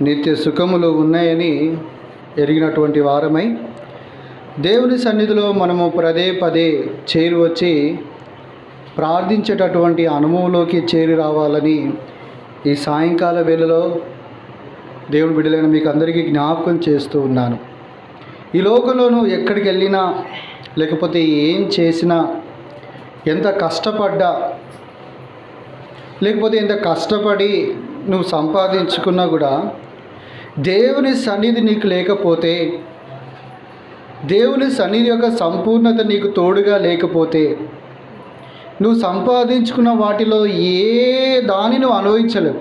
నిత్య సుఖములు ఉన్నాయని ఎరిగినటువంటి వారమై దేవుని సన్నిధిలో మనము పదే పదే చేరి వచ్చి ప్రార్థించేటటువంటి అనుభవంలోకి చేరి రావాలని ఈ సాయంకాల వేళలో దేవుని బిడ్డలైన మీకు అందరికీ జ్ఞాపకం చేస్తూ ఉన్నాను. ఈ లోకంలో నువ్వు ఎక్కడికి వెళ్ళినా, లేకపోతే ఏం చేసినా, ఎంత కష్టపడ్డా, లేకపోతే ఎంత కష్టపడి నువ్వు సంపాదించుకున్నా కూడా దేవుని సన్నిధి నీకు లేకపోతే, దేవుని సన్నిధి యొక్క సంపూర్ణత నీకు తోడుగా లేకపోతే, నువ్వు సంపాదించుకున్న వాటిలో ఏ దాన్ని నువ్వు అనుభవించలేవు.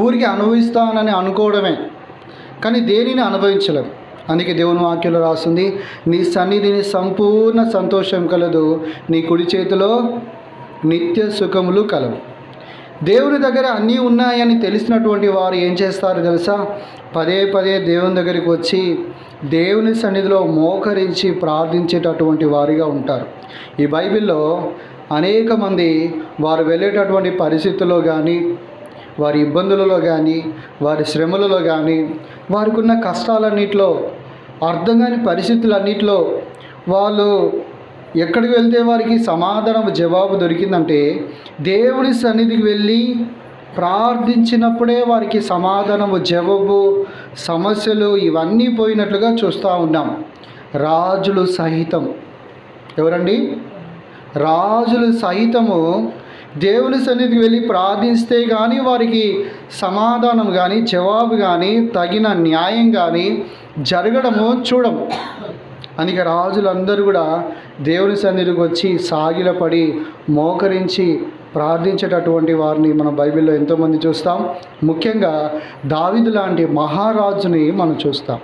ఊరికి అనుభవిస్తానని అనుకోవడమే కానీ దేనిని అనుభవించలేవు. అందుకే దేవుని వాక్యంలో రాస్తుంది, నీ సన్నిధిని సంపూర్ణ సంతోషం కలదు, నీ కుడి చేతిలో నిత్య సుఖములు కలవు. దేవుని దగ్గర అన్నీ ఉన్నాయని తెలిసినటువంటి వారు ఏం చేస్తారు తెలుసా? పదే పదే దేవుని దగ్గరికి వచ్చి దేవుని సన్నిధిలో మోకరించి ప్రార్థించేటటువంటి వారిగా ఉంటారు. ఈ బైబిల్లో అనేక మంది వారు వెళ్ళేటటువంటి పరిస్థితుల్లో కానీ, వారి ఇబ్బందులలో కానీ, వారి శ్రమలలో కానీ, వారికి ఉన్న కష్టాలన్నింటిలో, అర్థం కాని పరిస్థితులన్నింటిలో వాళ్ళు ఎక్కడికి వెళ్తే వారికి సమాధానం జవాబు దొరికిందంటే దేవుని సన్నిధికి వెళ్ళి ప్రార్థించినప్పుడే వారికి సమాధానము జవాబు, సమస్యలు ఇవన్నీ పోయినట్లుగా చూస్తూ ఉన్నాం. రాజులు సహితం, ఎవరండి? రాజులు సహితము దేవుని సన్నిధికి వెళ్ళి ప్రార్థిస్తే కానీ వారికి సమాధానం కానీ, జవాబు కానీ, తగిన న్యాయం కానీ జరగడము చూడం. అందుకే రాజులందరూ కూడా దేవుని సన్నిధికి వచ్చి సాగిలపడి మోకరించి ప్రార్థించేటటువంటి వారిని మనం బైబిల్లో ఎంతోమంది చూస్తాం. ముఖ్యంగా దావీదు లాంటి మహారాజుని మనం చూస్తాం.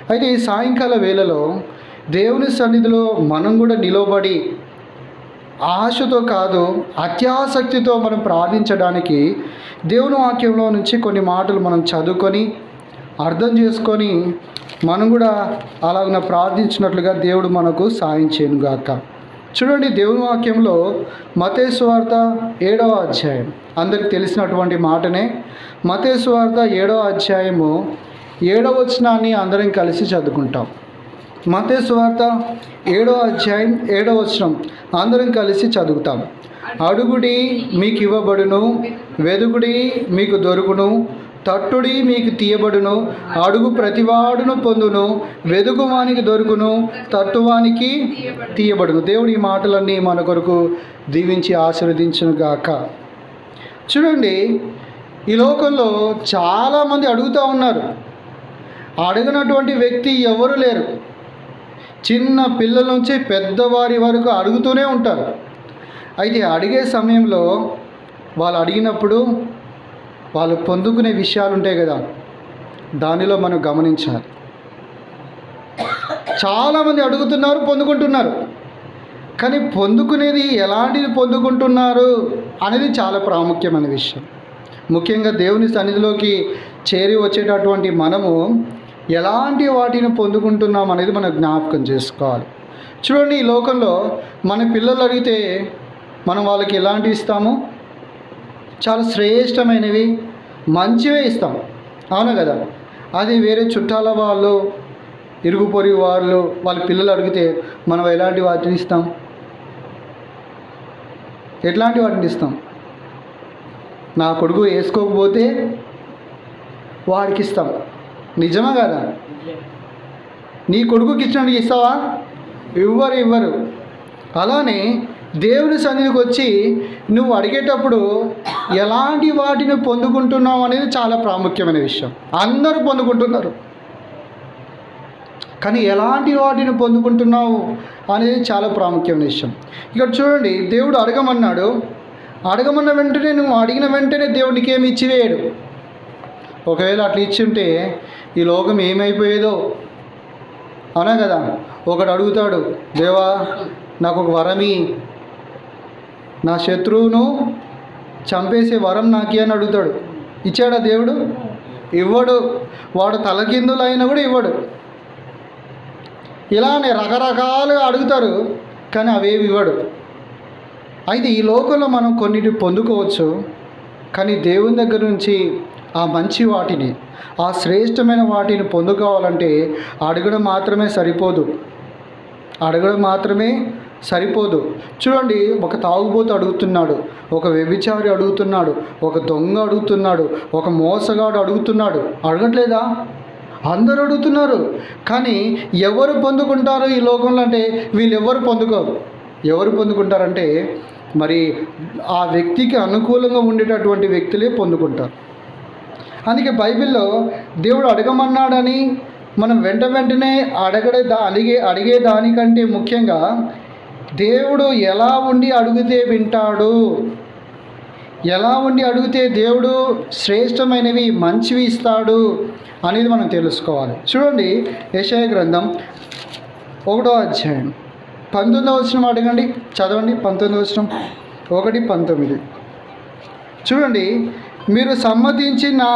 అయితే ఈ సాయంకాల వేళలో దేవుని సన్నిధిలో మనం కూడా నిలబడి ఆశతో కాదు, అత్యాసక్తితో మనం ప్రార్థించడానికి దేవుని వాక్యంలో నుంచి కొన్ని మాటలు మనం చదువుకొని అర్థం చేసుకొని మనం కూడా అలాగ ప్రార్థించినట్లుగా దేవుడు మనకు సాయం చేయను గాక. చూడండి, దేవుని వాక్యంలో మత్తయి సువార్త 7వ అధ్యాయం, అందరికి తెలిసినటువంటి మాటనే. మత్తయి సువార్త 7వ అధ్యాయము 7వ వచనాన్ని అందరం కలిసి చదువుకుంటాం. మత్తయి సువార్త 7వ అధ్యాయం 7వ వచనం అందరం కలిసి చదువుతాం. అడుగుడి మీకు ఇవ్వబడును, వెదుకుడి మీకు దొరుకును, తట్టుడి మీకు తీయబడును, అడుగు ప్రతివాడును పొందును, వెదుకువానికి దొరుకును, తట్టువానికి తీయబడును. దేవుడి ఈ మాటలన్నీ మన కొరకు దీవించి ఆశీర్వదించును గాక. చూడండి, ఈ లోకంలో చాలామంది అడుగుతూ ఉన్నారు. అడగనటువంటి వ్యక్తి ఎవరు లేరు. చిన్న పిల్లల నుంచి పెద్దవారి వరకు అడుగుతూనే ఉంటారు. అయితే అడిగే సమయంలో వాళ్ళు అడిగినప్పుడు వాళ్ళు పొందుకునే విషయాలు ఉంటాయి కదా, దానిలో మనం గమనించాలి. చాలామంది అడుగుతున్నారు, పొందుకుంటున్నారు. కానీ పొందుకునేది ఎలాంటిది పొందుకుంటున్నారు అనేది చాలా ప్రాముఖ్యమైన విషయం. ముఖ్యంగా దేవుని సన్నిధిలోకి చేరి వచ్చేటటువంటి మనము ఎలాంటి వాటిని పొందుకుంటున్నాం అనేది మనం జ్ఞాపకం చేసుకోవాలి. చూడండి, ఈ లోకంలో మన పిల్లలు అడిగితే మనం వాళ్ళకి ఎలాంటివి ఇస్తాము? చాలా శ్రేష్టమైనవి, మంచివే ఇస్తాం, అవును కదా. అది వేరే చుట్టాల వాళ్ళు, ఇరుగు పొరుగు వాళ్ళు వాళ్ళ పిల్లలు అడిగితే మనం ఎలాంటి వాటిని ఇస్తాం? ఎట్లాంటి వాటిని ఇస్తాం? నా కొడుకు వేసుకోకపోతే వాడికి ఇస్తాం. నిజమా కదా? నీ కొడుకుకి ఇచ్చినట్టు ఇస్తావా? ఇవ్వరు. అలానే దేవుని సన్నిధికి వచ్చి నువ్వు అడిగేటప్పుడు ఎలాంటి వాటిని పొందుకుంటున్నావు అనేది చాలా ప్రాముఖ్యమైన విషయం. అందరూ పొందుకుంటున్నారు, కానీ ఎలాంటి వాటిని పొందుకుంటున్నావు అనేది చాలా ప్రాముఖ్యమైన విషయం. ఇక్కడ చూడండి, దేవుడు అడగమన్నాడు. అడగమన్న వెంటనే నువ్వు అడిగిన వెంటనే దేవుడు నీకేమి ఇచ్చివేయడు. ఒకవేళ అట్లా ఇచ్చి ఉంటే ఈ లోకం ఏమైపోయేదో, అవునా కదా. ఒకడు అడుగుతాడు, దేవా నాకు ఒక వరమి, నా శత్రువును చంపేసే వరం నాకే అని అడుగుతాడు. ఇచ్చాడా దేవుడు? ఇవ్వడు. వాడు తలకిందులైనా కూడా ఇవ్వడు. ఇలానే రకరకాలుగా అడుగుతారు, కానీ అవేవి ఇవ్వడు. అయితే ఈ లోకంలో మనం కొన్నిటి పొందుకోవచ్చు, కానీ దేవుని దగ్గర నుంచి ఆ మంచి వాటిని, ఆ శ్రేష్టమైన వాటిని పొందుకోవాలంటే అడగడం మాత్రమే సరిపోదు. అడగడం మాత్రమే సరిపోదు. చూడండి, ఒక తాగుబోతు అడుగుతున్నాడు, ఒక వ్యభిచారి అడుగుతున్నాడు, ఒక దొంగ అడుగుతున్నాడు, ఒక మోసగాడు అడుగుతున్నాడు. అడగట్లేదా? అందరూ అడుగుతున్నారు. కానీ ఎవరు పొందుకుంటారు ఈ లోకంలో అంటే వీళ్ళు ఎవరు పొందుకోరు. ఎవరు పొందుకుంటారంటే మరి ఆ వ్యక్తికి అనుకూలంగా ఉండేటటువంటి వ్యక్తులే పొందుకుంటారు. అందుకే బైబిల్లో దేవుడు అడగమన్నాడని మనం వెంటనే అడిగే దానికంటే ముఖ్యంగా దేవుడు ఎలా ఉండి అడిగితే వింటాడు, ఎలా ఉండి అడిగితే దేవుడు శ్రేష్టమైనవి మంచివి ఇస్తాడు అనేది మనం తెలుసుకోవాలి. చూడండి, యెషయా గ్రంథం 1వ అధ్యాయం 19వ వచనం అడగండి, చదవండి. 19వ వచనం 1:19. చూడండి, మీరు సమ్మతించి నా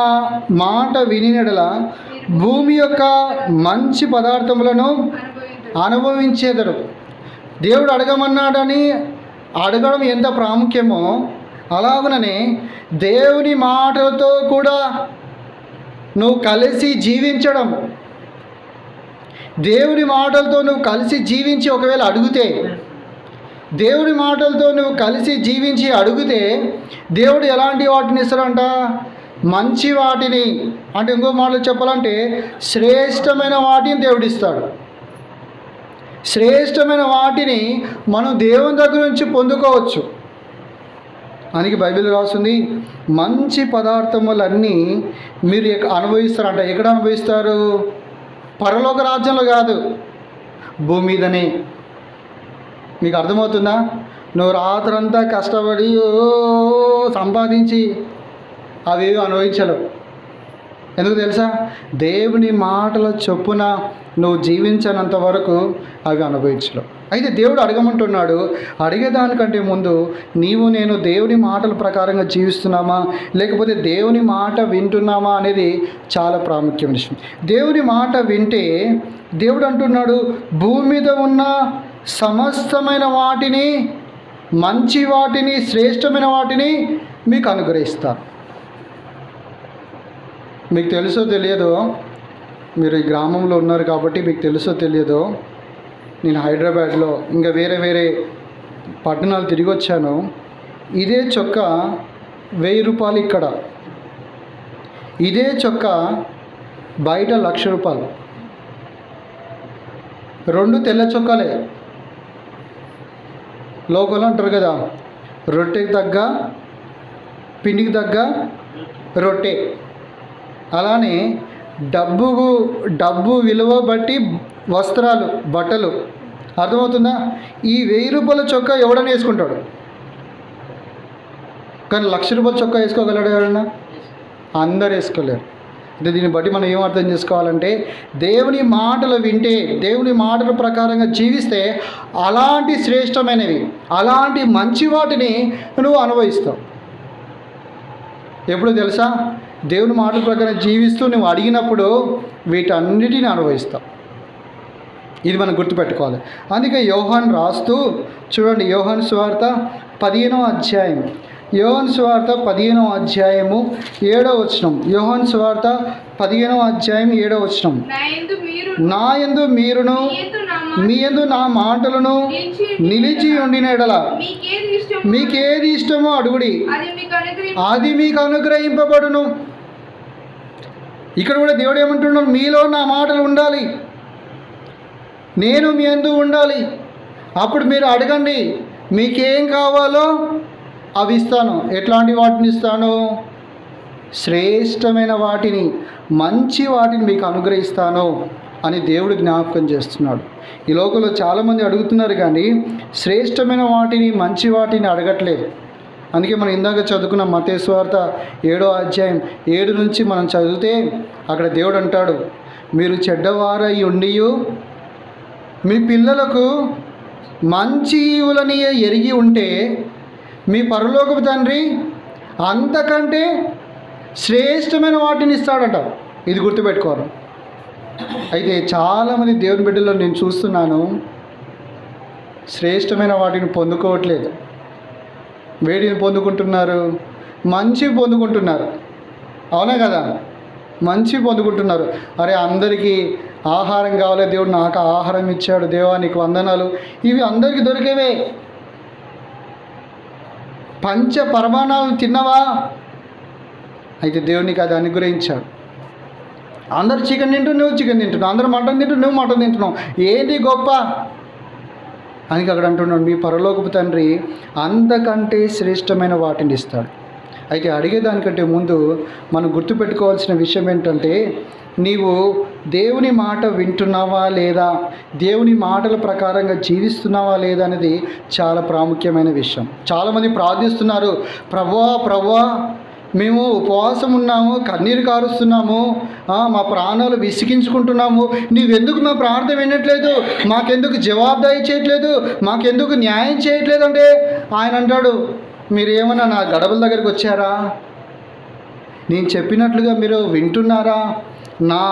మాట వినినెడల భూమి యొక్క మంచి పదార్థములను అనుభవించేదరు. దేవుడు అడగమన్నాడని అడగడం ఎంత ప్రాముఖ్యమో అలాగనే దేవుని మాటలతో కూడా నువ్వు కలిసి జీవించడం, దేవుని మాటలతో నువ్వు కలిసి జీవించి ఒకవేళ అడిగితే, దేవుని మాటలతో నువ్వు కలిసి జీవించి అడిగితే దేవుడు ఎలాంటి వాటిని ఇస్తాడంట? మంచి వాటిని. అంటే ఇంకో మాటలు చెప్పాలంటే శ్రేష్టమైన వాటిని దేవుడు ఇస్తాడు. శ్రేష్టమైన వాటిని మనం దేవుని దగ్గర నుంచి పొందుకోవచ్చు. అందుకే బైబిల్ రాస్తుంది, మంచి పదార్థములన్నీ మీరు అనుభవిస్తారంట. ఎక్కడ అనుభవిస్తారు? పరలోక రాజ్యంలో కాదు, భూమి మీదనే. మీకు అర్థమవుతుందా? నువ్వు రాత్రంతా కష్టపడి సంపాదించి అవి అనుభవించలేవు. ఎందుకు తెలుసా? దేవుని మాటల చొప్పున నువ్వు జీవించనంత వరకు అవి అనుభవించలేవు. అయితే దేవుడు అడగమంటున్నాడు. అడిగేదానికంటే ముందు నేను దేవుని మాటల ప్రకారంగా జీవిస్తున్నామా లేకపోతే దేవుని మాట వింటున్నామా అనేది చాలా ప్రాముఖ్యమైన విషయం. దేవుని మాట వింటే దేవుడు అంటున్నాడు, భూమి మీద ఉన్న సమస్తమైన వాటిని, మంచి వాటిని, శ్రేష్టమైన వాటిని మీకు అనుగ్రహిస్తాను. మీకు తెలుసో తెలియదో, మీరు ఈ గ్రామంలో ఉన్నారు కాబట్టి మీకు తెలుసో తెలియదో, నేను హైదరాబాద్లో ఇంకా వేరే పట్టణాలు తిరిగి వచ్చాను. ఇదే చొక్కా 1000 రూపాయలు ఇక్కడ, ఇదే చొక్కా బయట 1,00,000 రూపాయలు. 2 తెల్ల చొక్కాలే. లోకల్ అంటారు కదా, రొట్టెకి తగ్గ పిండికి తగ్గ రొట్టె. అలానే డబ్బు విలువ బట్టి వస్త్రాలు, బట్టలు. అర్థమవుతుందా? ఈ 1000 రూపాయల చొక్కా ఎవడన్నా వేసుకుంటాడు, కానీ 1,00,000 రూపాయల చొక్కా వేసుకోగలడు ఎవరన్నా? అందరు వేసుకోలేరు. అంటే దీన్ని బట్టి మనం ఏం అర్థం చేసుకోవాలంటే, దేవుని మాటలు వింటే, దేవుని మాటల ప్రకారంగా జీవిస్తే అలాంటి శ్రేష్టమైనవి, అలాంటి మంచి వాటిని నువ్వు అనుభవిస్తావు. ఎప్పుడు తెలుసా? దేవుని మాటల ప్రకారం జీవిస్తూ నువ్వు అడిగినప్పుడు వీటన్నిటిని అనుభవిస్తావు. ఇది మనం గుర్తుపెట్టుకోవాలి. అందుకే యోహాను రాస్తూ చూడండి, యోహాను సువార్త 15వ అధ్యాయం, యోహాను సువార్త 15వ అధ్యాయము 7వ వచనం. యోహాను సువార్త 15వ అధ్యాయం 7వ వచనం. నా యందు మీరును మీ యందు నా మాటలను నిలిచి ఉండిన యెడల మీకేది ఇష్టమో అడుగుడి, అది మీకు అనుగ్రహింపబడును. ఇక్కడ కూడా దేవుడు ఏమంటున్నాడు? మీలో నా మాటలు ఉండాలి, నేను మీ యందు ఉండాలి. అప్పుడు మీరు అడగండి, మీకేం కావాలో అవి ఇస్తాను. ఎట్లాంటి వాటిని ఇస్తాను? శ్రేష్టమైన వాటిని, మంచి వాటిని మీకు అనుగ్రహిస్తాను అని దేవుడు జ్ఞాపకం చేస్తున్నాడు. ఈ లోకంలో చాలామంది అడుగుతున్నారు కానీ శ్రేష్టమైన వాటిని, మంచి వాటిని అడగట్లేదు. అందుకే మనం ఇందాక చదువుకున్న మత్తయి సువార్త 7వ అధ్యాయం 7 నుంచి మనం చదివితే అక్కడ దేవుడు అంటాడు, మీరు చెడ్డవారై ఉండి మీ పిల్లలకు మంచి ఈవులని ఎరిగి ఉంటే మీ పరలోకపు తండ్రి అంతకంటే శ్రేష్టమైన వాటిని ఇస్తాడట. ఇది గుర్తుపెట్టుకోరు. అయితే చాలామంది దేవుని బిడ్డల్లో నేను చూస్తున్నాను, శ్రేష్టమైన వాటిని పొందుకోవట్లేదు. వేడిని పొందుకుంటున్నారు, మంచివి పొందుకుంటున్నారు. అవునా కదా? మంచి పొందుకుంటున్నారు. అరే అందరికీ ఆహారం కావాలి, దేవుడు నాకు ఆహారం ఇచ్చాడు, దేవా నీకు వందనాలు. ఇవి అందరికీ దొరికేవే. పంచ పరమాణాలను తిన్నవా? అయితే దేవునికి అది అనుగ్రహించాడు. అందరు చికెన్ తింటూ నువ్వు చికెన్ తింటున్నావు, అందరూ మటన్ తింటూ నువ్వు మటన్ తింటున్నావు, ఏంటి గొప్ప అని అక్కడ అంటున్నాడు. మీ పరలోకపు తండ్రి అంతకంటే శ్రేష్టమైన వాటిని ఇస్తాడు. అయితే అడిగేదానికంటే ముందు మనం గుర్తుపెట్టుకోవాల్సిన విషయం ఏంటంటే, నీవు దేవుని మాట వింటున్నావా లేదా, దేవుని మాటల ప్రకారంగా జీవిస్తున్నావా లేదా అనేది చాలా ప్రాముఖ్యమైన విషయం. చాలామంది ప్రార్థిస్తున్నారు, ప్రభువా ప్రభువా మేము ఉపవాసం ఉన్నాము, కన్నీరు కారుస్తున్నాము, మా ప్రాణాలు విసిగించుకుంటున్నాము, నీవెందుకు మా ప్రార్థన వినట్లేదు, మాకెందుకు జవాబుదారీ చేయట్లేదు, మాకెందుకు న్యాయం చేయట్లేదు అంటే ఆయన అంటాడు, మీరేమన్నా నా గడపల దగ్గరికి వచ్చారా? నేను చెప్పినట్లుగా మీరు వింటున్నారా? నా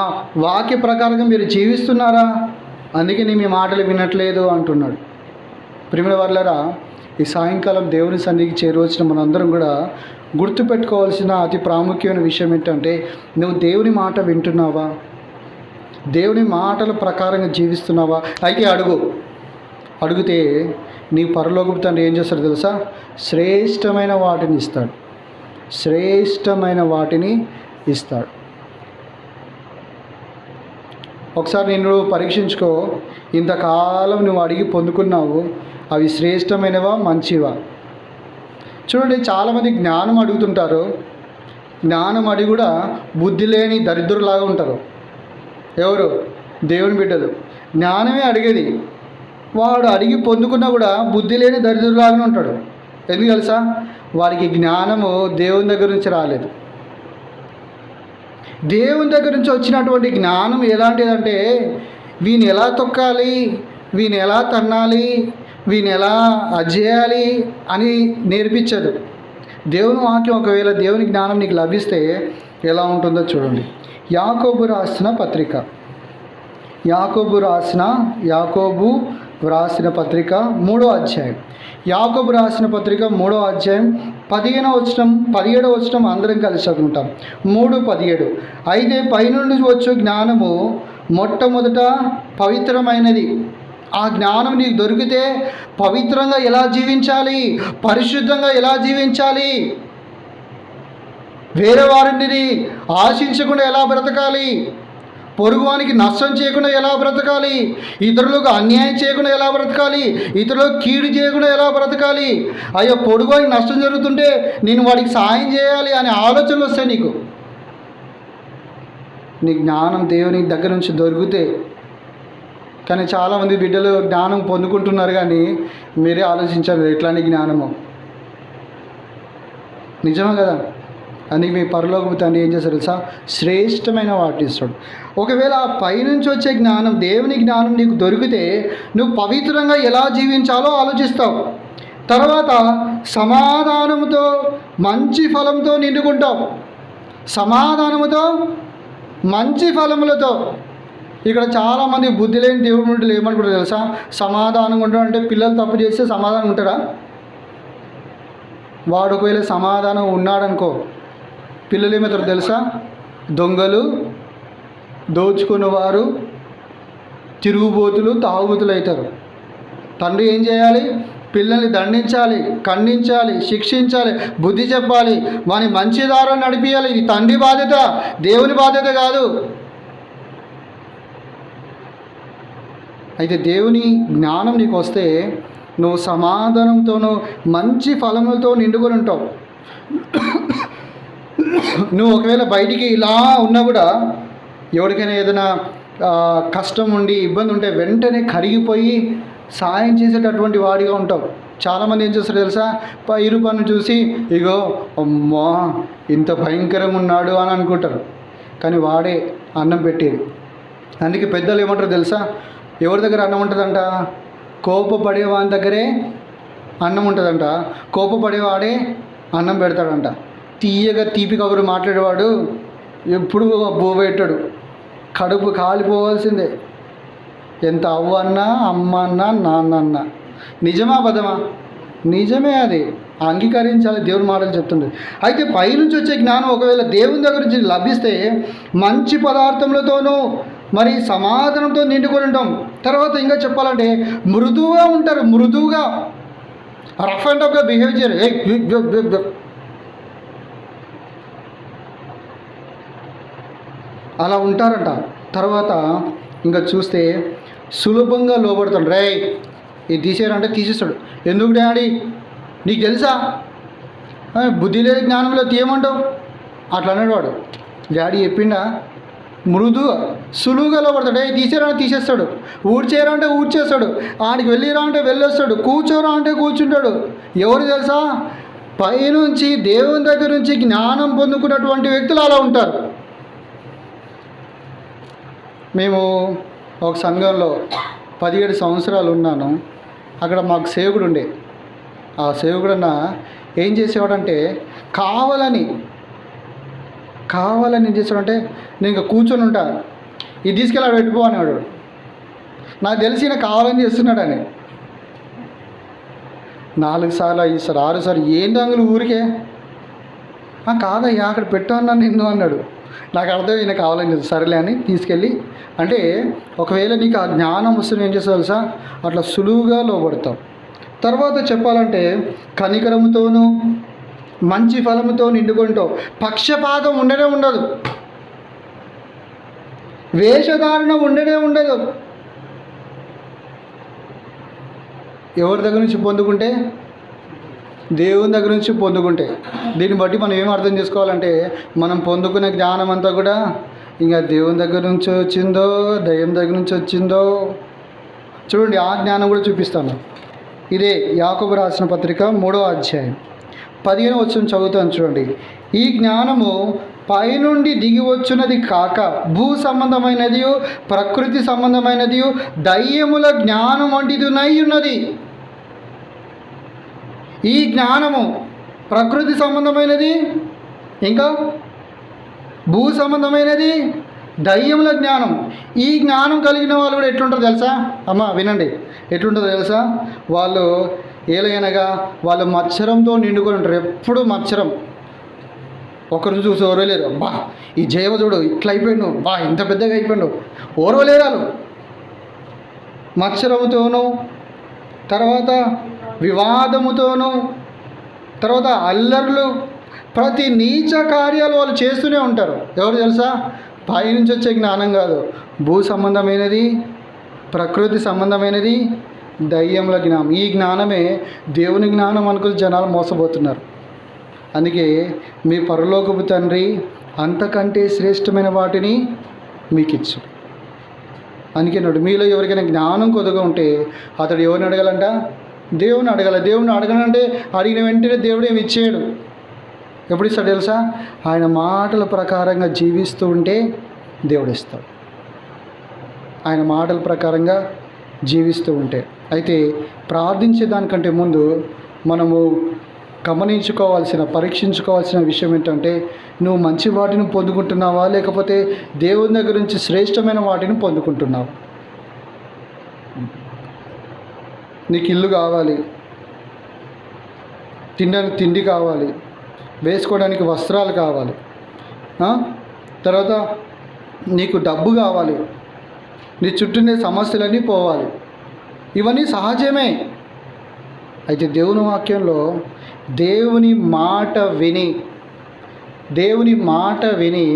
వాక్య ప్రకారంగా మీరు జీవిస్తున్నారా? అందుకే నేను మీ మాటలు వినట్లేదు అంటున్నాడు. ప్రియమైన వారలారా, ఈ సాయంకాలం దేవుని సన్నిధికి చేరవచ్చిన మనందరం కూడా గుర్తుపెట్టుకోవాల్సిన అతి ప్రాముఖ్యమైన విషయం ఏంటంటే, నువ్వు దేవుని మాట వింటున్నావా, దేవుని మాటల ప్రకారంగా జీవిస్తున్నావా? అయితే అడిగితే నీ పరలోకపు తండ్రి ఏం చేస్తాడు తెలుసా? శ్రేష్టమైన వాటిని ఇస్తాడు. శ్రేష్టమైన వాటిని ఇస్తాడు. ఒకసారి నిన్ను పరీక్షించుకో. ఇంతకాలం నువ్వు అడిగి పొందుకున్నావు, అవి శ్రేష్టమైనవా మంచివా? చూడండి, చాలామంది జ్ఞానం అడుగుతుంటారు, జ్ఞానం అడిగి కూడా బుద్ధి లేని దరిద్రులాగా ఉంటారు. ఎవరు? దేవుని బిడ్డలు. జ్ఞానమే అడిగేది, వాడు అడిగి పొందుకున్నా కూడా బుద్ధి లేని దరిద్రులాగానే ఉంటాడు. ఎందుకు తెలుసా? వారికి జ్ఞానము దేవుని దగ్గర నుంచి రాలేదు. దేవుని దగ్గర నుంచి వచ్చినటువంటి జ్ఞానం ఎలాంటిదంటే, వీని ఎలా తొక్కాలి, వీని ఎలా తన్నాలి, వీని ఎలా అజేయాలి అని నేర్పించదు. దేవుని వాక్యం ఒకవేళ దేవుని జ్ఞానం నీకు లభిస్తే ఎలా ఉంటుందో చూడండి. యాకోబు వ్రాసిన పత్రిక 3వ అధ్యాయం. యాకోబు రాసిన పత్రిక 3వ అధ్యాయం 17వ వచనం అందరం కలిసి చదువుకుంటాం. 3:17. అయితే పైనుండి వచ్చు జ్ఞానము మొట్టమొదట పవిత్రమైనది. ఆ జ్ఞానం నీకు దొరికితే పవిత్రంగా ఎలా జీవించాలి, పరిశుద్ధంగా ఎలా జీవించాలి, వేరే వారిని ఆశించకుండా ఎలా బ్రతకాలి, పొరుగువానికి నష్టం చేయకుండా ఎలా బ్రతకాలి, ఇతరులకు అన్యాయం చేయకుండా ఎలా బ్రతకాలి, ఇతరులకు కీడు చేయకుండా ఎలా బ్రతకాలి, అయ్యో పొరుగువానికి నష్టం జరుగుతుంటే నేను వాడికి సాయం చేయాలి అనే ఆలోచనలు వస్తాయి నీకు. నీ జ్ఞానం దేవుని దగ్గర నుంచి దొరికితే. కానీ చాలామంది బిడ్డలు జ్ఞానం పొందుకుంటున్నారు, కానీ మీరే ఆలోచించారు ఎట్లాంటి జ్ఞానము. నిజమే కదా? అందుకే మీ పరలోకపు తండ్రి ఏం చేస్తాడు తెలుసా? శ్రేష్టమైన వాటిని ఇస్తాడు. ఒకవేళ ఆ పైనుంచి వచ్చే జ్ఞానం, దేవుని జ్ఞానం నీకు దొరికితే నువ్వు పవిత్రంగా ఎలా జీవించాలో ఆలోచిస్తావు. తర్వాత సమాధానంతో మంచి ఫలంతో నిండుకుంటావు. సమాధానముతో మంచి ఫలములతో. ఇక్కడ చాలామంది బుద్ధి లేని దేవుడి నుండి ఏమనుకుంటారు తెలుసా? సమాధానంగా ఉంటాడు అంటే పిల్లలు తప్పు చేస్తే సమాధానం ఉంటారా? వాడు ఒకవేళ సమాధానం ఉన్నాడనుకో, పిల్లలు ఏమవుతారు తెలుసా? దొంగలు, దోచుకునేవారు, తిరుగుబోతులు, తాగుబోతులు అవుతారు. తండ్రి ఏం చేయాలి? పిల్లల్ని దండించాలి, ఖండించాలి, శిక్షించాలి, బుద్ధి చెప్పాలి, వాని మంచి దారిలో నడిపించాలి. ఇది తండ్రి బాధ్యత, దేవుని బాధ్యత కాదు. అయితే దేవుని జ్ఞానం నీకు వస్తే నువ్వు సమాధానంతోనూ మంచి ఫలములతో నిండుకొని ఉంటావు. నువ్వు ఒకవేళ బయటికి ఇలా ఉన్నా కూడా ఎవరికైనా ఏదైనా కష్టం ఉండి ఇబ్బంది ఉంటే వెంటనే కరిగిపోయి సాయం చేసేటటువంటి వాడిగా ఉంటావు. చాలామంది ఏం చేస్తారు తెలుసా? ఇరుపన్ను చూసి ఇగో అమ్మా ఇంత భయంకరంగా ఉన్నాడు అని అనుకుంటారు, కానీ వాడే అన్నం పెట్టేది. అందుకే పెద్దలు ఏమంటారు తెలుసా? ఎవరి దగ్గర అన్నం ఉంటుందంట? కోపపడేవాని దగ్గరే అన్నం ఉంటుందంట. కోపపడేవాడే అన్నం పెడతాడంట. తీయగా తీపి కబురు మాట్లాడేవాడు ఎప్పుడు బోబెట్టాడు, కడుపు కాలిపోవాల్సిందే. ఎంత అవ్వ అన్నా, అమ్మ అన్నా, నాన్న అన్నా. నిజమా అబద్ధమా? నిజమే, అది అంగీకరించాలి. దేవుని మాటలు చెప్తుంది. అయితే పైనుంచి వచ్చే జ్ఞానం ఒకవేళ దేవుని దగ్గర నుంచి లభిస్తే మంచి పదార్థములతోనూ మరి సమాధానంతో నిండుకొని ఉంటాం. తర్వాత ఇంకా చెప్పాలంటే మృదువుగా ఉంటారు. మృదువుగా రఫ్ అండ్ టఫ్గా బిహేవ్ చేయరు. అలా ఉంటారంట. తర్వాత ఇంకా చూస్తే సులభంగా లోబడతాడు. రే ఇది తీసేయాలంటే తీసేస్తాడు. ఎందుకు డాడీ నీకు తెలుసా, బుద్ధి లేదు జ్ఞానం లేదు తీయమంటావు అట్లా అన్నాడు వాడు. డాడీ చెప్పిండా. మృదుగా సులువుగా లోపడతాడు. తీసేరా తీసేస్తాడు. ఊడ్చేయరా అంటే ఊడ్చేస్తాడు. ఆడికి వెళ్ళిరా అంటే వెళ్ళొస్తాడు. కూర్చోరా అంటే కూర్చుంటాడు. ఎవరు తెలుసా, పైనుంచి దేవుని దగ్గర నుంచి జ్ఞానం పొందుకున్నటువంటి వ్యక్తులు అలా ఉంటారు. మేము ఒక సంఘంలో 17 సంవత్సరాలు ఉన్నాను. అక్కడ మాకు సేవకుడు ఉండే. ఆ సేవకుడన్న ఏం చేసేవాడంటే కావాలని ఏం చేసాడంటే, నేను ఇంకా కూర్చొని ఉంటా, ఇది తీసుకెళ్ళి పెట్టుకో అనేవాడు. నాకు తెలిసి ఈయన కావాలని చేస్తున్నాడని. 4 సార్లు 5 సార్లు 6 సార్లు ఏంటి అంగులు ఊరికే కాదయ్యా అక్కడ పెట్టు అన్నాను నిన్ను అన్నాడు. నాకు అర్థం ఈయన కావాలని సరేలే అని తీసుకెళ్ళి, అంటే ఒకవేళ నీకు ఆ జ్ఞానం వస్తుంది ఏం చేస్తావు తెలుసా, అట్లా సులువుగా లోబడతావు. తర్వాత చెప్పాలంటే కనికరముతోనూ మంచి ఫలముతో నిండుకుంటావు. పక్షపాతం ఉండనే ఉండదు. వేషధారణ ఉండనే ఉండదు. ఎవరి దగ్గర నుంచి పొందుకుంటే, దేవుని దగ్గర నుంచి పొందుకుంటే. దీన్ని బట్టి మనం ఏం అర్థం చేసుకోవాలంటే, మనం పొందుకునే జ్ఞానం అంతా కూడా ఇంకా దేవుని దగ్గర నుంచి వచ్చిందో దయ్యం దగ్గర నుంచి వచ్చిందో చూడండి. ఆ జ్ఞానం కూడా చూపిస్తాను. ఇదే యాకోబు రాసిన పత్రిక 3వ అధ్యాయం 15వ వచనం చదువుతాను చూడండి. ఈ జ్ఞానము పైనుండి దిగి వచ్చున్నది కాక భూ సంబంధమైనది, ప్రకృతి సంబంధమైనది, దయ్యముల జ్ఞానం వంటిదినై ఉన్నది. ఈ జ్ఞానము ప్రకృతి సంబంధమైనది, ఇంకా భూ సంబంధమైనది, దయ్యముల జ్ఞానం. ఈ జ్ఞానం కలిగిన వాళ్ళు కూడా ఎట్లుంటారో తెలుసా? అమ్మ వినండి, ఎట్లుంటుందో తెలుసా? వాళ్ళు ఏలైనగా వాళ్ళు మత్సరంతో నిండుకొని ఉంటారు. ఎప్పుడు మత్సరం. ఒకరిని చూసి ఓర్వలేరు. బా ఈ జయవజుడు ఇట్లా అయిపోయాడు, బా ఇంత పెద్దగా అయిపోయాడు, ఓర్వలేరాలు. మత్సరముతోనూ, తర్వాత వివాదముతోనూ, తర్వాత అల్లర్లు, ప్రతి నీచ కార్యాలు వాళ్ళు చేస్తూనే ఉంటారు. ఎవరు తెలుసా? పైనుంచి వచ్చే జ్ఞానం కాదు, భూ సంబంధమైనది, ప్రకృతి సంబంధమైనది, దయ్యముల జ్ఞానం. ఈ జ్ఞానమే దేవుని జ్ఞానం అనుకుని జనాలు మోసపోతున్నారు. అందుకే మీ పరలోకపు తండ్రి అంతకంటే శ్రేష్టమైన వాటిని మీకు ఇచ్చు. అందుకే నాడు మీలో ఎవరికైనా జ్ఞానం కొద్దిగా ఉంటే అతడు ఎవరిని అడగాలంట? దేవుని అడగాలి. దేవుని అడగనంటే అడిగిన వెంటనే దేవుడు ఏమి ఇచ్చేయడు. ఎప్పుడు ఇస్తాడు తెలుసా? ఆయన మాటల ప్రకారంగా జీవిస్తూ ఉంటే దేవుడు ఇస్తాడు. ఆయన మాటల ప్రకారంగా జీవిస్తూ ఉంటే. అయితే ప్రార్థించే దానికంటే ముందు మనము పరీక్షించుకోవాల్సిన విషయం ఏంటంటే, నువ్వు మంచి వాటిని పొందుకుంటున్నావా, లేకపోతే దేవుని దగ్గర నుంచి శ్రేష్టమైన వాటిని పొందుకుంటున్నావా? నీకు ఇల్లు కావాలి, తినడానికి తిండి కావాలి, వేసుకోవడానికి వస్త్రాలు కావాలి, తర్వాత నీకు డబ్బు కావాలి, నీ చుట్టూనే సమస్యలన్నీ పోవాలి. ఇవన్నీ సహజమే. అయితే దేవుని వాక్యంలో దేవుని మాట విని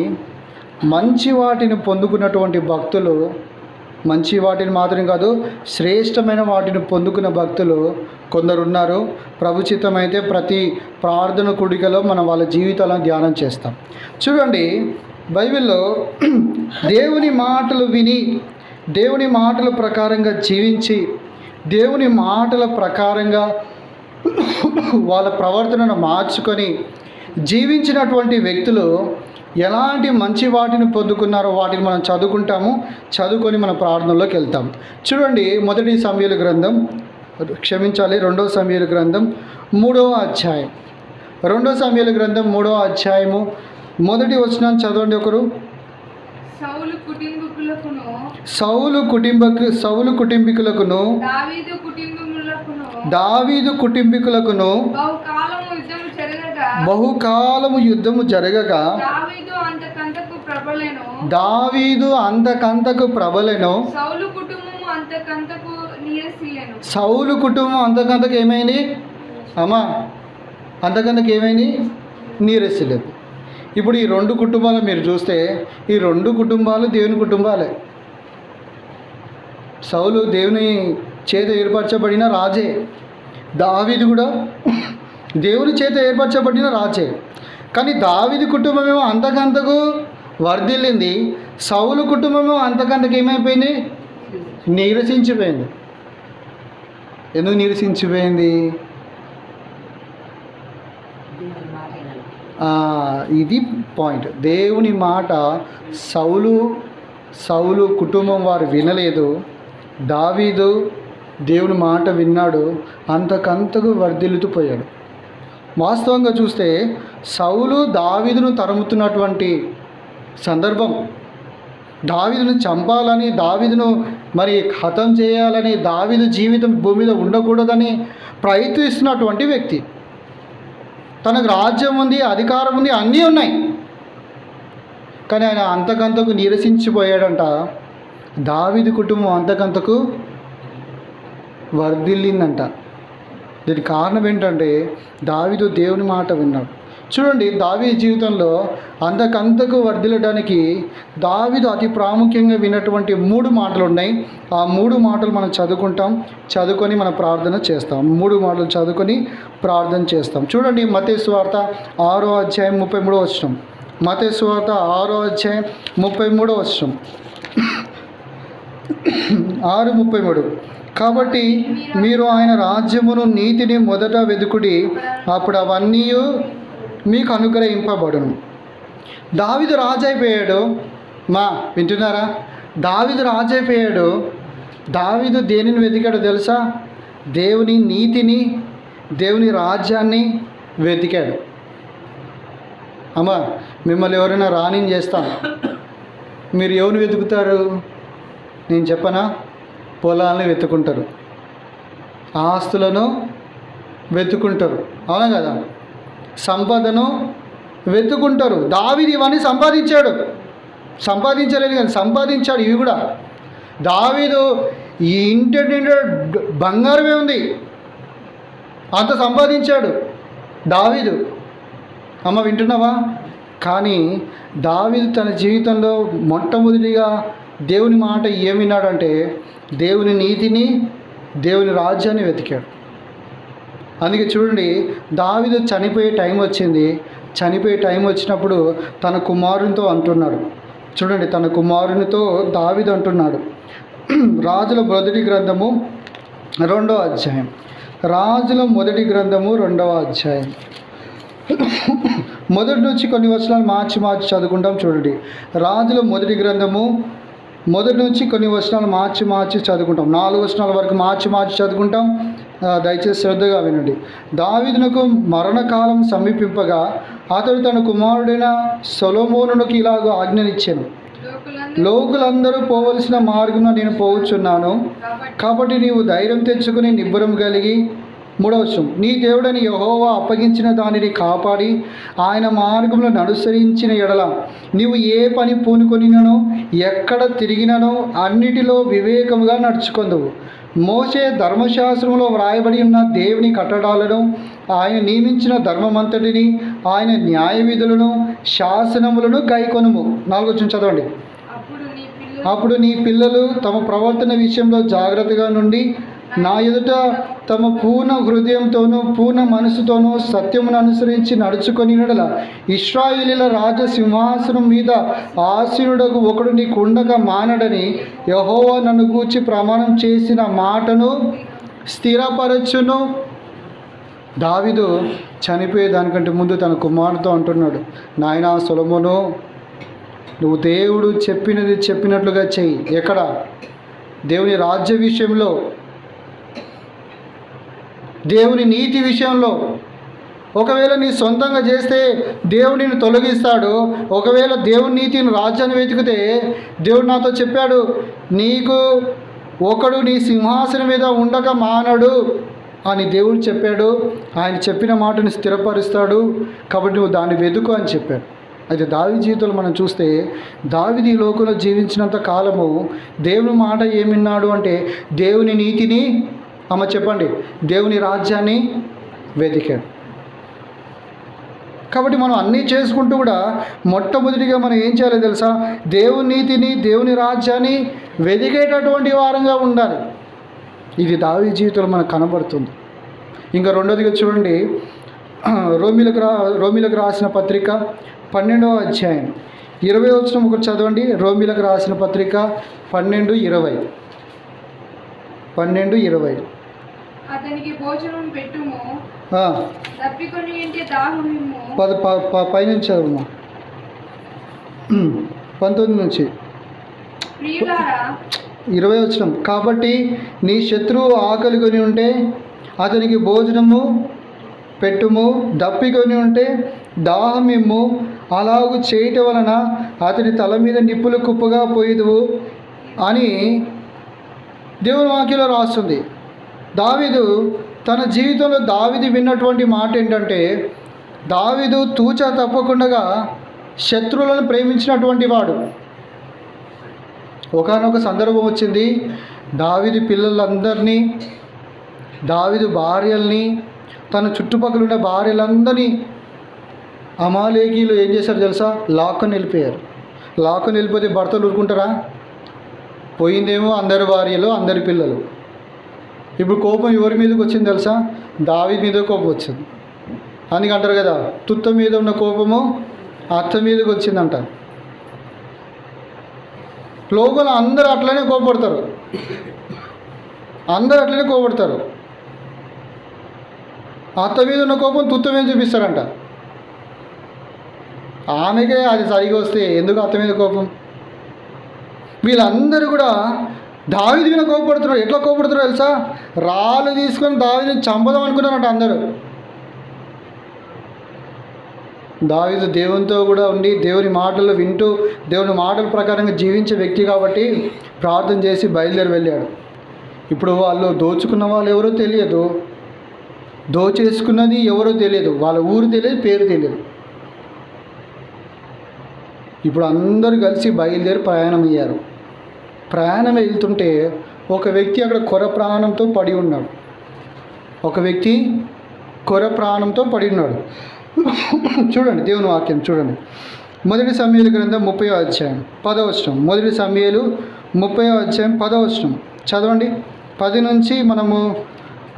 మంచి వాటిని పొందుకున్నటువంటి భక్తులు, మంచి వాటిని మాత్రం కాదు శ్రేష్టమైన వాటిని పొందుకున్న భక్తులు కొందరున్నారు. ప్రభుచితమైతే ప్రతి ప్రార్థన కూడికలో మనం వాళ్ళ జీవితాలను ధ్యానం చేస్తాం. చూడండి, బైబిల్లో దేవుని మాటలు విని, దేవుని మాటల ప్రకారంగా జీవించి, దేవుని మాటల ప్రకారంగా వాళ్ళ ప్రవర్తనను మార్చుకొని జీవించినటువంటి వ్యక్తులు ఎలాంటి మంచి వాటిని పొందుకున్నారో వాటిని మనం చదువుకొని మన ప్రార్థనలోకి వెళ్తాం. చూడండి, 2 సమూయేలు గ్రంథం 3వ అధ్యాయం. 2 సమూయేలు గ్రంథం 3వ అధ్యాయము 1వ వచనం చదవండి ఒకరు. సౌలు కుటుంబీకులకును దావీదు కుటుంబీకులకును బహుకాలము యుద్ధము జరగగా దావీదు అంతకంతకు ప్రబలెను. సౌలు కుటుంబం అంతకంతకు ఏమైంది అమ్మా? అంతకంతకు ఏమైంది? నీరసిలేదు. ఇప్పుడు ఈ రెండు కుటుంబాలు మీరు చూస్తే ఈ రెండు కుటుంబాలు దేవుని కుటుంబాలే. సౌలు దేవుని చేత ఏర్పరచబడిన రాజే, దావీదు కూడా దేవుని చేత ఏర్పరచబడిన రాజే. కానీ దావీదు కుటుంబమేమో అంతకంతకు వర్ధిల్లింది, సౌలు కుటుంబమేమో అంతకంతకు ఏమైపోయింది? నీరసించిపోయింది. ఎందుకు నీరసించిపోయింది? ఇది పాయింట్. దేవుని మాట సౌలు కుటుంబం వారు వినలేదు, దావీదు దేవుని మాట విన్నాడు, అంతకంతకు వర్ధిల్లుతూ పోయాడు. వాస్తవంగా చూస్తే సౌలు దావీదును తరుముతున్నటువంటి సందర్భం, దావీదును చంపాలని, దావీదును మరి హతం చేయాలని, దావీదు జీవితం భూమి మీద ఉండకూడదని ప్రయత్నిస్తున్నటువంటి వ్యక్తి. తనకు రాజ్యం ఉంది, అధికారం ఉంది, అన్నీ ఉన్నాయి. కానీ ఆయన అంతకంతకు నీరసించిపోయాడంట. దావీదు కుటుంబం అంతకంతకు వర్ధిల్లిందంట. దీనికి కారణం ఏంటంటే దావీదు దేవుని మాట విన్నాడు. చూడండి, దావీదు జీవితంలో అంతకంతకు వర్ధిల్లడానికి దావీదు అతి ప్రాముఖ్యంగా విన్నటువంటి 3 మాటలు ఉన్నాయి. ఆ 3 మాటలు మనం చదువుకొని మనం ప్రార్థన చేస్తాం. 3 మాటలు చదువుకొని ప్రార్థన చేస్తాం. చూడండి, మత్తయి సువార్త 6వ అధ్యాయం 33వ వచనం. మత్తయి సువార్త 6వ అధ్యాయం 33వ వచనం. 6:33. కాబట్టి మీరు ఆయన రాజ్యమును నీతిని మొదట వెదుకుడి, అప్పుడు అవన్నీ మీకు అనుగ్రహింపబడును. దావీదు రాజు అయిపోయాడు. వింటున్నారా? దావీదు రాజు అయిపోయాడు. దావీదు దేనిని వెతికాడో తెలుసా? దేవుని నీతిని, దేవుని రాజ్యాన్ని వెతికాడు. మిమ్మల్ని ఎవరైనా రాణిని చేస్తాను, మీరు ఎవరిని వెతుకుతారు? నేను చెప్పనా? పొలాలను వెతుకుంటారు, ఆస్తులను వెతుకుంటారు, అవునా కదా? సంపదను వెతుకుంటారు. దావీదు ఇవన్నీ సంపాదించలేదు కానీ సంపాదించాడు. ఇవి కూడా దావీదు ఈ ఇంటి బంగారమే ఉంది, అంత సంపాదించాడు దావీదు. వింటున్నావా? కానీ దావీదు తన జీవితంలో మొట్టమొదటిగా దేవుని మాట ఏం విన్నాడంటే దేవుని నీతిని, దేవుని రాజ్యాన్ని వెతికాడు. అందుకే చూడండి, దావీదు చనిపోయే టైం వచ్చింది. చనిపోయే టైం వచ్చినప్పుడు తన కుమారునితో అంటున్నాడు. చూడండి, తన కుమారునితో దావీదు అంటున్నాడు. రాజుల మొదటి గ్రంథము 2వ అధ్యాయం. రాజుల మొదటి గ్రంథము 2వ అధ్యాయం మొదటి నుంచి కొన్ని వచనాలు మార్చి చదువుకుంటాం. చూడండి, రాజుల మొదటి గ్రంథము మొదటి నుంచి కొన్ని వచనాలు మార్చి చదువుకుంటాం. 4 వచనాల వరకు మార్చి చదువుకుంటాం. దయచేసి శ్రద్ధగా వినండి. దావీదునకు మరణకాలం సమీపింపగా అతడు తన కుమారుడైన సొలొమోనునికి ఇలాగ ఆజ్ఞనిచ్చాను. లోకులందరూ పోవలసిన మార్గంలో నేను పోవచ్చున్నాను, కాబట్టి నీవు ధైర్యం తెచ్చుకుని నిబ్బరం కలిగి. 3వ వచనం, నీ దేవుడని యెహోవా అప్పగించిన దానిని కాపాడి ఆయన మార్గంలో అనుసరించిన ఎడల నీవు ఏ పని పూనుకొనినో ఎక్కడ తిరిగిననో అన్నిటిలో వివేకముగా నడుచుకొందువు. మోషే ధర్మశాస్త్రంలో వ్రాయబడి ఉన్న దేవుని కట్టడాలను, ఆయన నియమించిన ధర్మమంతటిని, ఆయన న్యాయ విధులను, శాసనములను గైకొనుము. 4వ వచనం చదవండి. అప్పుడు నీ పిల్లలు తమ ప్రవర్తన విషయంలో జాగ్రత్తగా నుండి నా ఎదుట తమ పూర్ణ హృదయంతోనూ పూర్ణ మనసుతోనూ సత్యమును అనుసరించి నడుచుకొని ఇశ్రాయేలీల రాజ సింహాసనం మీద ఆసీనుడకు ఒకడు నీకుండగా మానడని యెహోవా నన్ను గూర్చి ప్రమాణం చేసిన మాటను స్థిరపరచును. దావీదు చనిపోయేదానికంటే ముందు తన కుమారుతో అంటున్నాడు, నాయనా సొలొమోను, నువ్వు దేవుడు చెప్పినట్లుగా చెయ్యి. ఎక్కడ? దేవుని రాజ్య విషయంలో, దేవుని నీతి విషయంలో, ఒకవేళ నీ సొంతంగా చేస్తే దేవుడు నిన్ను తొలగిస్తాడు. ఒకవేళ దేవుని నీతిని రాజ్యాన్ని వెతికితే దేవుడు నాతో చెప్పాడు, నీకు ఒకడు నీ సింహాసనం మీద ఉండక మానడు అని దేవుడు చెప్పాడు. ఆయన చెప్పిన మాటని స్థిరపరుస్తాడు, కాబట్టి నువ్వు దాన్ని వెతుకు అని చెప్పాడు. అయితే దావీదు జీవితంలో మనం చూస్తే, దావీదు ఈ లోకంలో జీవించినంత కాలము దేవుని మాట ఏమిన్నాడు అంటే దేవుని నీతిని, చెప్పండి, దేవుని రాజ్యాన్ని వెతికాడు. కాబట్టి మనం అన్నీ చేసుకుంటూ కూడా మొట్టమొదటిగా మనం ఏం చేయాలో తెలుసా? దేవుని నీతిని, దేవుని రాజ్యాన్ని వెతికేటటువంటి వారంగా ఉండాలి. ఇది దావీదు జీవితంలో మనకు కనబడుతుంది. ఇంకా రెండోదిగా చూడండి, రోమీలకు రాసిన పత్రిక 12వ అధ్యాయం 20వ వచనం ఒకటి చదవండి. రోమీలకు రాసిన పత్రిక 12:20. అతనికి భోజనం పెట్టుము, పైనుంచి చదవమ్మా, 19 నుంచి 20 వచనం. కాబట్టి నీ శత్రువు ఆకలికొని ఉంటే అతనికి భోజనము పెట్టుము, దప్పికొని ఉంటే దాహమిమ్ము. అలాగూ చేయటం వలన అతని తల మీద నిప్పులు కుప్పగా పోయేదువు అని దేవుని వాక్యంలో రాస్తుంది. దావీదు తన జీవితంలో దావీదు విన్నటువంటి మాట ఏంటంటే, దావీదు తూచా తప్పకుండా శత్రువులను ప్రేమించినటువంటి వాడు. ఒకానొక సందర్భం వచ్చింది, దావీదు పిల్లలందరినీ, దావీదు భార్యల్ని, తన చుట్టుపక్కల ఉండే భార్యలందరినీ అమాలేకీలు ఏం చేశారు తెలుసా? లాక్కొని వెళ్ళిపోయారు. లాక్కొని వెళ్ళిపోతే భర్తలు ఊరుకుంటారా? పోయిందేమో అందరి భార్యలు, అందరి పిల్లలు. ఇప్పుడు కోపం ఎవరి మీదకి వచ్చింది తెలుసా? దావీదు మీద కోపం వచ్చింది. అందుకే అంటారు కదా, తుత్త మీద ఉన్న కోపము అత్త మీదకి వచ్చిందంట. లోపల అందరూ అట్లనే కోపడతారు, అత్త మీద ఉన్న కోపం తుత్త మీద చూపిస్తారంట. ఆమెకే అది సరిగా వస్తే ఎందుకు అత్త మీద కోపం? వీళ్ళందరూ కూడా దావీదు మీద కోపడుతున్నారు. ఎట్లా కోపడుతున్నారు తెలుసా? రాళ్ళు తీసుకొని దావీదుని చంపదాం అనుకున్నారంట అందరూ. దావీదు దేవునితో కూడా ఉండి దేవుని మాటలు వింటూ దేవుని మాటల ప్రకారంగా జీవించే వ్యక్తి కాబట్టి ప్రార్థన చేసి బయలుదేరి వెళ్ళాడు. ఇప్పుడు వాళ్ళు దోచుకున్న వాళ్ళు ఎవరో తెలియదు, దోచేసుకున్నది ఎవరో తెలియదు, వాళ్ళ ఊరు తెలియదు, పేరు తెలియదు. ఇప్పుడు అందరూ కలిసి బయలుదేరి ప్రయాణం అయ్యారు. ప్రయాణం వెళ్తుంటే ఒక వ్యక్తి అక్కడ కొర ప్రాణంతో పడి ఉన్నాడు. చూడండి దేవుని వాక్యం చూడండి. మొదటి సమూయేలు గ్రంథం 30వ అధ్యాయం 10వ వచనం. మొదటి సమూయేలు 30వ అధ్యాయం 10వ వచనం చదవండి. 10 నుంచి మనము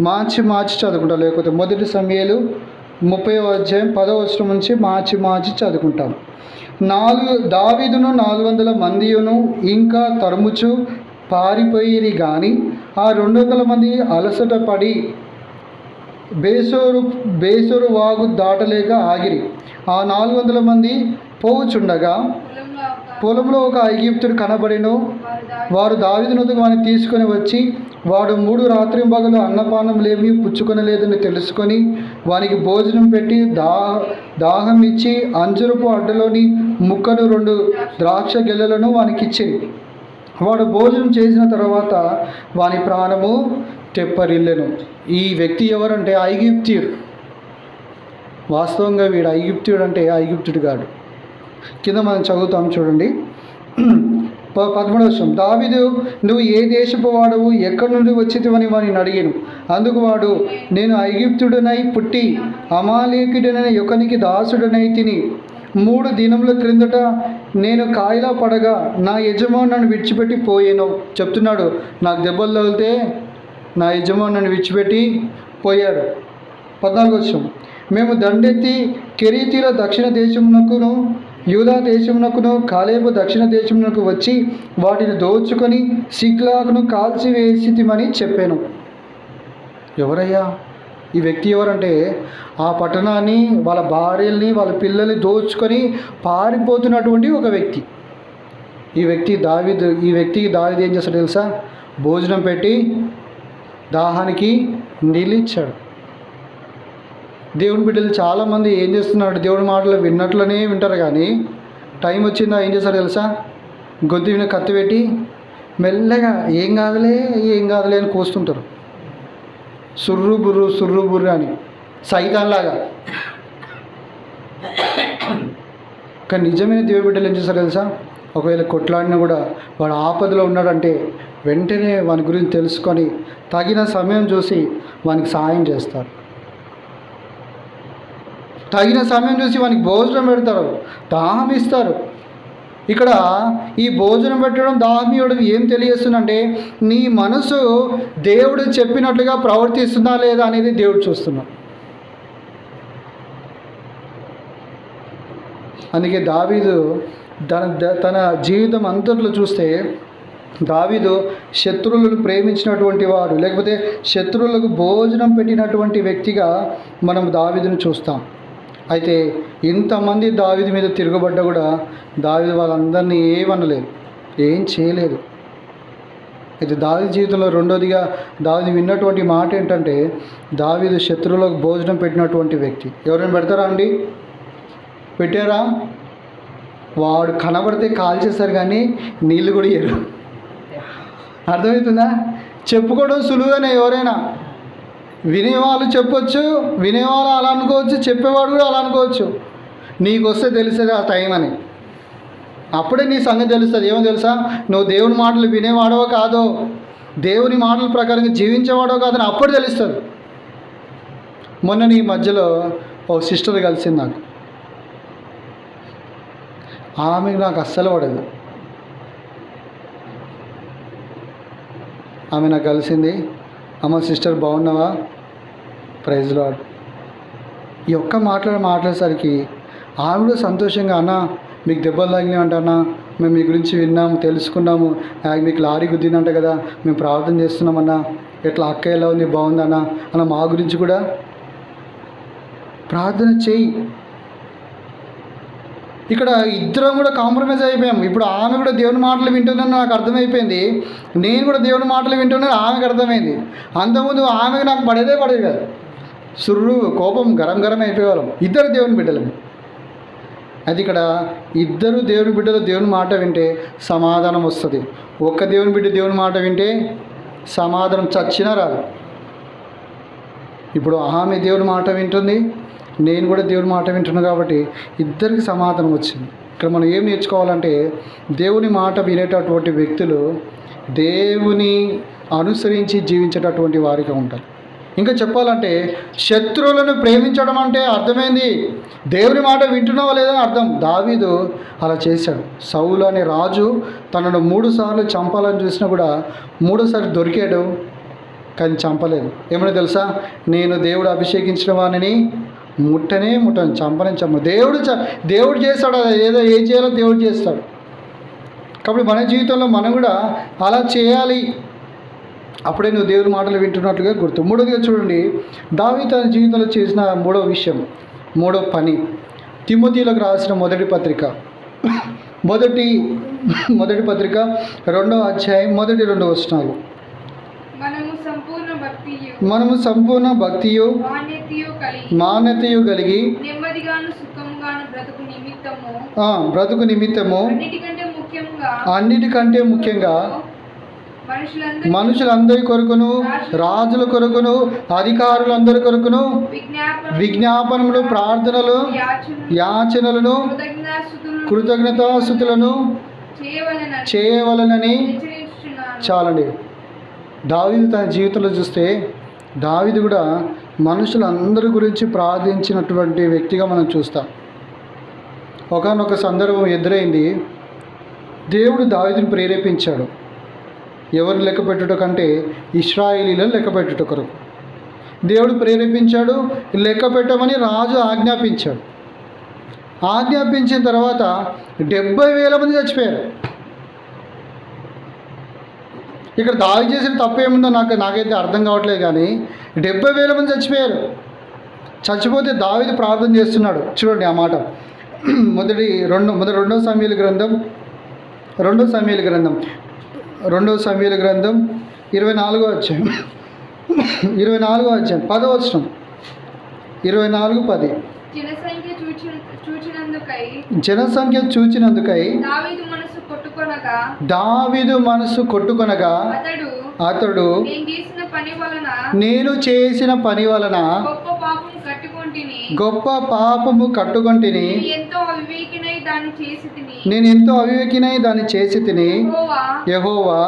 మార్చి చదువుకుంటాం, లేకపోతే మొదటి సమూయేలు 30వ అధ్యాయం 10వ వచనం నుంచి మార్చి చదువుకుంటాం. దావీదును 400 మందియును ఇంకా తరుముచు పారిపోయిరి గాని ఆ 200 మంది అలసట పడి బేసోరు వాగు దాటలేక ఆగిరి. ఆ 400 మంది పోవుచుండగా పొలంలో ఒక ఐగుప్తుడు కనబడెను. వారు దావీదు నొద్దకు వాడిని తీసుకొని వచ్చి, వాడు 3 రాత్రింబగలు అన్నపానములేమీ పుచ్చుకొనలేదని తెలుసుకొని వానికి భోజనం పెట్టి దాహం ఇచ్చి అంజురపు అడ్డలోని ముక్కను 2 ద్రాక్ష గెలలను వానికి ఇచ్చింది. వాడు భోజనం చేసిన తర్వాత వాని ప్రాణము తెప్పరిల్లెను. ఈ వ్యక్తి ఎవరంటే ఐగుప్తీయుడు. వాస్తవంగా వీడు ఐగుప్తీయుడు అంటే ఐగుప్తుడు కాడు. కింద మనం చదువుతాం చూడండి. 11వ వచనం. దావీదు, నువ్వు ఏ దేశపు వాడవు, ఎక్కడి నుండి వచ్చితివని వాడిని అడిగాను. అందుకు వాడు, నేను ఐగుప్తుడనై పుట్టి అమాలేకుడైన యొక్కనికి దాసుడనై తిని 3 దినముల క్రిందట నేను కాయలా పడగా నా యజమాని నన్ను విడిచిపెట్టి పోయాను చెప్తున్నాడు. నాకు దెబ్బలు తగిలితే నా యజమాని నన్ను విడిచిపెట్టి పోయాడు. 14వ వచనం. మేము దండెత్తి కెరీతీల దక్షిణ దేశమునకును యూదా దేశమునకును కాలేబు దక్షిణ దేశమునకు వచ్చి వాటిని దోచుకొని సిక్లాగును కాల్చివేసితిమని చెప్పాను. ఎవరయ్యా ఈ వ్యక్తి? ఎవరంటే ఆ పట్టణాన్ని, వాళ్ళ భార్యల్ని, వాళ్ళ పిల్లల్ని దోచుకొని పారిపోతున్నటువంటి ఒక వ్యక్తి. ఈ వ్యక్తికి దావీదు ఏం చేస్తాడు తెలుసా? భోజనం పెట్టి దాహానికి నీళ్ళు ఇచ్చాడు. దేవుని బిడ్డలు చాలామంది ఏం చేస్తున్నారు, దేవుడి మాటలు విన్నట్లనే వింటారు, కానీ టైం వచ్చిందా ఏం చేస్తారు తెలుసా? గొంతు విన కత్తి పెట్టి మెల్లగా ఏం కాదులే అని కోస్తుంటారు. సుర్రు బుర్రు అని సైతాన్లాగా. కానీ నిజమైన దేవుడి బిడ్డలు ఏం చేస్తారు తెలుసా? ఒకవేళ కొట్లాడినా కూడా వాడు ఆపదలో ఉన్నాడంటే వెంటనే వాని గురించి తెలుసుకొని తగిన సమయం చూసి వానికి సాయం చేస్తారు. తగిన సమయం చూసి వానికి భోజనం పెడతారు, దాహం ఇస్తారు. ఇక్కడ ఈ భోజనం పెట్టడం, దాహం ఇవ్వడం ఏం తెలియజేస్తుందంటే నీ మనసు దేవుడు చెప్పినట్లుగా ప్రవర్తిస్తుందా లేదా అనేది దేవుడు చూస్తున్నాడు. అందుకే దావీదు తన జీవితం అంతట్లో చూస్తే దావీదు శత్రువులను ప్రేమించినటువంటి వాడు, లేకపోతే శత్రువులకు భోజనం పెట్టినటువంటి వ్యక్తిగా మనం దావీదును చూస్తాం. అయితే ఇంతమంది దావీదు మీద తిరగబడ్డా కూడా దావీదు వాళ్ళందరినీ ఏమనలేదు, ఏం చేయలేదు. అయితే దావీదు జీవితంలో రెండోదిగా దావీదు విన్నటువంటి మాట ఏంటంటే దావీదు శత్రువులకు భోజనం పెట్టినటువంటి వ్యక్తి. ఎవరైనా పెడతారా అండి? పెట్టారా? వాడు కనబడితే కాల్ చేస్తారు కానీ నీళ్ళు కూడా ఇయ్యరు. అర్థమవుతుందా? చెప్పుకోవడం సులువుగానే, ఎవరైనా వినేవాళ్ళు చెప్పొచ్చు, వినేవాళ్ళు అలా అనుకోవచ్చు, చెప్పేవాడు కూడా అలా అనుకోవచ్చు. నీకు వస్తే తెలుస్తుంది ఆ టైం అని, అప్పుడే నీ సంగతి తెలుస్తుంది. ఏమో తెలుసా? నువ్వు దేవుని మాటలు వినేవాడవో కాదో, దేవుని మాటల ప్రకారంగా జీవించేవాడో కాదని అప్పుడు తెలుస్తుంది. మొన్న నీ మధ్యలో ఓ సిస్టర్ కలిసింది నాకు. ఆమెకు నాకు అస్సలు పడదు. ఆమె నాకు కలిసింది, అమ్మ సిస్టర్ బాగున్నావా, ప్రైజ్ లార్డ్. ఈ ఒక్క మాట్లాడేసరికి ఆమె కూడా సంతోషంగా, అన్న మీకు దెబ్బలు తగిలినాయి అంటన్నా, మేము మీ గురించి విన్నాము, తెలుసుకున్నాము, మీకు లారీ గుద్దిందంట కదా, మేము ప్రార్థన చేస్తున్నామన్నా, ఎట్లా అక్క ఎలా ఉంది, బాగుందన్నా అన్న, మా గురించి కూడా ప్రార్థన చేయి. ఇక్కడ ఇద్దరం కూడా కాంప్రమైజ్ అయిపోయాం. ఇప్పుడు ఆమె కూడా దేవుని మాటలు వింటుందని నాకు అర్థమైపోయింది, నేను కూడా దేవుని మాటలు వింటున్నాను ఆమెకు అర్థమైంది. అంతకుముందు ఆమెకు నాకు పడేది కాదు, సుర్రు కోపం గరం అయిపోయేవాళ్ళం. ఇద్దరు దేవుని బిడ్డలు. అది ఇక్కడ ఇద్దరు దేవుని బిడ్డలు దేవుని మాట వింటే సమాధానం వస్తుంది. ఒక్క దేవుని బిడ్డ దేవుని మాట వింటే సమాధానం చచ్చినా రాదు. ఇప్పుడు ఆమె దేవుని మాట వింటుంది, నేను కూడా దేవుని మాట వింటున్నాను, కాబట్టి ఇద్దరికి సమాధానం వచ్చింది. ఇక్కడ మనం ఏం నేర్చుకోవాలంటే దేవుని మాట వినేటటువంటి వ్యక్తులు దేవుని అనుసరించి జీవించేటటువంటి వారిగా ఉంటారు. ఇంకా చెప్పాలంటే శత్రువులను ప్రేమించడం అంటే అర్థమైంది, దేవుని మాట వింటున్నావా లేదని అర్థం. దావీదు అలా చేశాడు. సౌలు అనే రాజు తనను 3 సార్లు చంపాలని చూసినా కూడా 3 సార్లు దొరికాడు, కానీ చంపలేదు. ఏమైనా తెలుసా? నేను దేవుడు అభిషేకించిన వాడిని ముట్టను, చంపను. దేవుడు చేస్తాడు, ఏదో ఏం చేయాలో దేవుడు చేస్తాడు. కాబట్టి మన జీవితంలో మనం కూడా అలా చేయాలి, అప్పుడే నువ్వు దేవుని మాటలు వింటున్నట్లుగా గుర్తు. మూడోదిగా చూడండి, దావీదు తన జీవితంలో చేసిన మూడో పని, తిమోతిలకు రాసిన మొదటి పత్రిక 2వ అధ్యాయం 1-2 వచనాలు. మనము సంపూర్ణ భక్తియు మాన్యతయు కలిగి బ్రతుకు నిమిత్తము అన్నిటికంటే ముఖ్యంగా మనుషులందరి కొరకును, రాజుల కొరకును, అధికారులందరి కొరకును విజ్ఞాపనములు, ప్రార్థనలు, యాచనలను, కృతజ్ఞతాస్తుతులను చేయవలనని. చాలండి. దావీదు తన జీవితంలో చూస్తే దావీదు కూడా మనుషులందరి గురించి ప్రార్థించినటువంటి వ్యక్తిగా మనం చూస్తాం. ఒకానొక సందర్భం ఎదురైంది. దేవుడు దావీదుని ప్రేరేపించాడు. ఎవరిని లెక్క పెట్టుట కంటే ఇశ్రాయేలీలను లెక్క పెట్టుట కొరకు దేవుడు ప్రేరేపించాడు. లెక్క పెట్టమని రాజు ఆజ్ఞాపించాడు. ఆజ్ఞాపించిన తర్వాత 70,000 మంది చచ్చిపోయారు. ఇక్కడ దావీదు చేసిన తప్పేముందో నాకైతే అర్థం కావట్లేదు, కానీ 70,000 మంది చచ్చిపోయారు. చచ్చిపోతే దావీదు ప్రార్థన చేస్తున్నాడు. చూడండి ఆ మాట, రెండో సమూయేలు గ్రంథం 24వ అధ్యాయం 10వ వచనం. 24:10. జనసంఖ్య చూచినందుకై జనసంఖ్య చూచినందుకై దావీదు మనసు కొట్టుకొనగా దావీదు మనసు కొట్టుకొనగా అతడు నేను చేసిన పని వలన గొప్ప పాపము కట్టుకొంటిని, నేను ఎంతో అవివేకినై దాన్ని చేసి తిని, యెహోవా